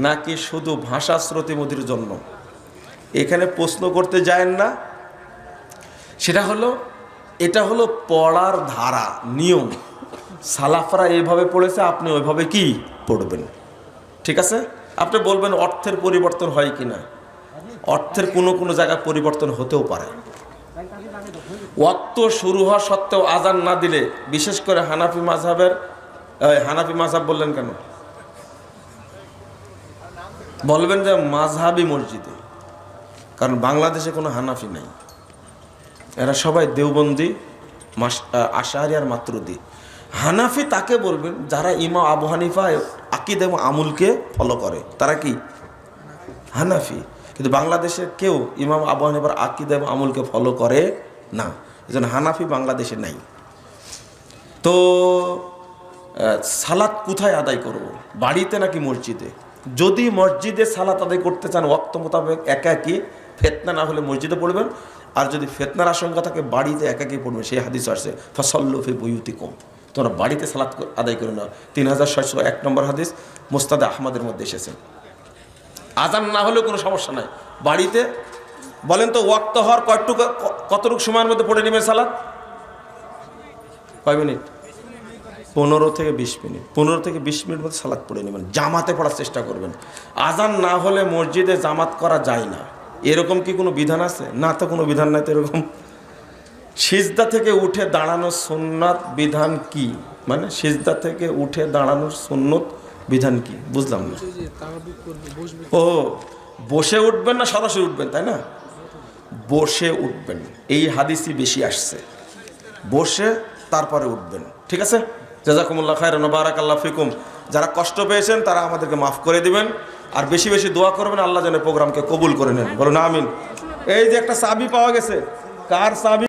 নাকি শুধু ভাষা শ্রুতিমধুর জন্য? এখানে প্রশ্ন করতে যায়েন না। এটা হলো পড়ার ধারা, নিয়ম। সালাফরা এইভাবে পড়েছে, আপনি ওইভাবে কি পড়বেন, ঠিক আছে? আপনি বলবেন অর্থের পরিবর্তন হয় কিনা, অর্থের কোনো জায়গায় পরিবর্তন হতেও পারে। ওয়াক্ত শুরু হওয়া সত্ত্বেও আজান না দিলে, বিশেষ করে হানাফি মাযহাব বললেন কেন? বলবেন যে মাযহাবি মসজিদে, কারণ বাংলাদেশে কোনো হানাফি নাই, এরা সবাই দেওবন্দি, আশআরি আর মাতুরিদি। হানাফি তাকে বলবেন যারা ইমাম আবু হানিফা আকীদা এবং আমলকে ফলো করে, তারা কি হানাফি। কিন্তু বাংলাদেশে কেউ ইমাম আবু হানিফার আকীদা এবং আমলকে ফলো করে না, এজন্য হানাফি বাংলাদেশে নাই। তো সালাত কোথায় আদায় করব, বাড়িতে নাকি মসজিদে? যদি মসজিদে সালাত আদায় করতে চান ওয়াক্ত মোতাবেক একাকী, ফিতনা না হলে মসজিদে পড়বেন, আর যদি ফিতনার আশঙ্কা থাকে বাড়িতে একাকী পড়বেন। সেই হাদিস আসছে ফাসাল্লু ফি বুয়ুতিকুম, তোমরা বাড়িতে সালাত আদায় করে নাও। 3601 নম্বর হাদিস মুসনাদ আহমদের মধ্যে এসেছে। আজান না হলেও কোনো সমস্যা নাই, বাড়িতে। বলেন তো ওয়াক্ত হওয়ার কতটুকু সময়ের মধ্যে পড়ে নেবেন সালাত? কয় মিনিট? 15 থেকে 20 মিনিট। 15 থেকে 20 মিনিট মধ্যে সালাত পড়ে নেবেন, জামাতে পড়ার চেষ্টা করবেন। আজান না হলে মসজিদে জামাত করা যায় না, এরকম কি কোনো বিধান আছে? না, তো কোনো বিধান নাই। তো এরকম সিজদা থেকে উঠে দাঁড়ানোর সুন্নাত বিধান কি? মানে সিজদা থেকে উঠে দাঁড়ানোর সুন্নত বিধান কি? বুঝলাম না। ও, বসে উঠবেন না সরাসরি উঠবেন, তাই না? বসে উঠবেন, এই হাদিসই বেশি আসছে। বসে তারপরে উঠবেন, ঠিক আছে? জাযাকুমুল্লাহ খায়রান ওয়া বারাকাল্লাহু ফিকুম। যারা কষ্ট পেয়েছেন তারা আমাদেরকে মাফ করে দিবেন, আর বেশি বেশি দোয়া করবেন, আল্লাহ যেন প্রোগ্রামকে কবুল করে নেন, বলুন আমিন। এই যে একটা চাবি পাওয়া গেছে, কার চাবি?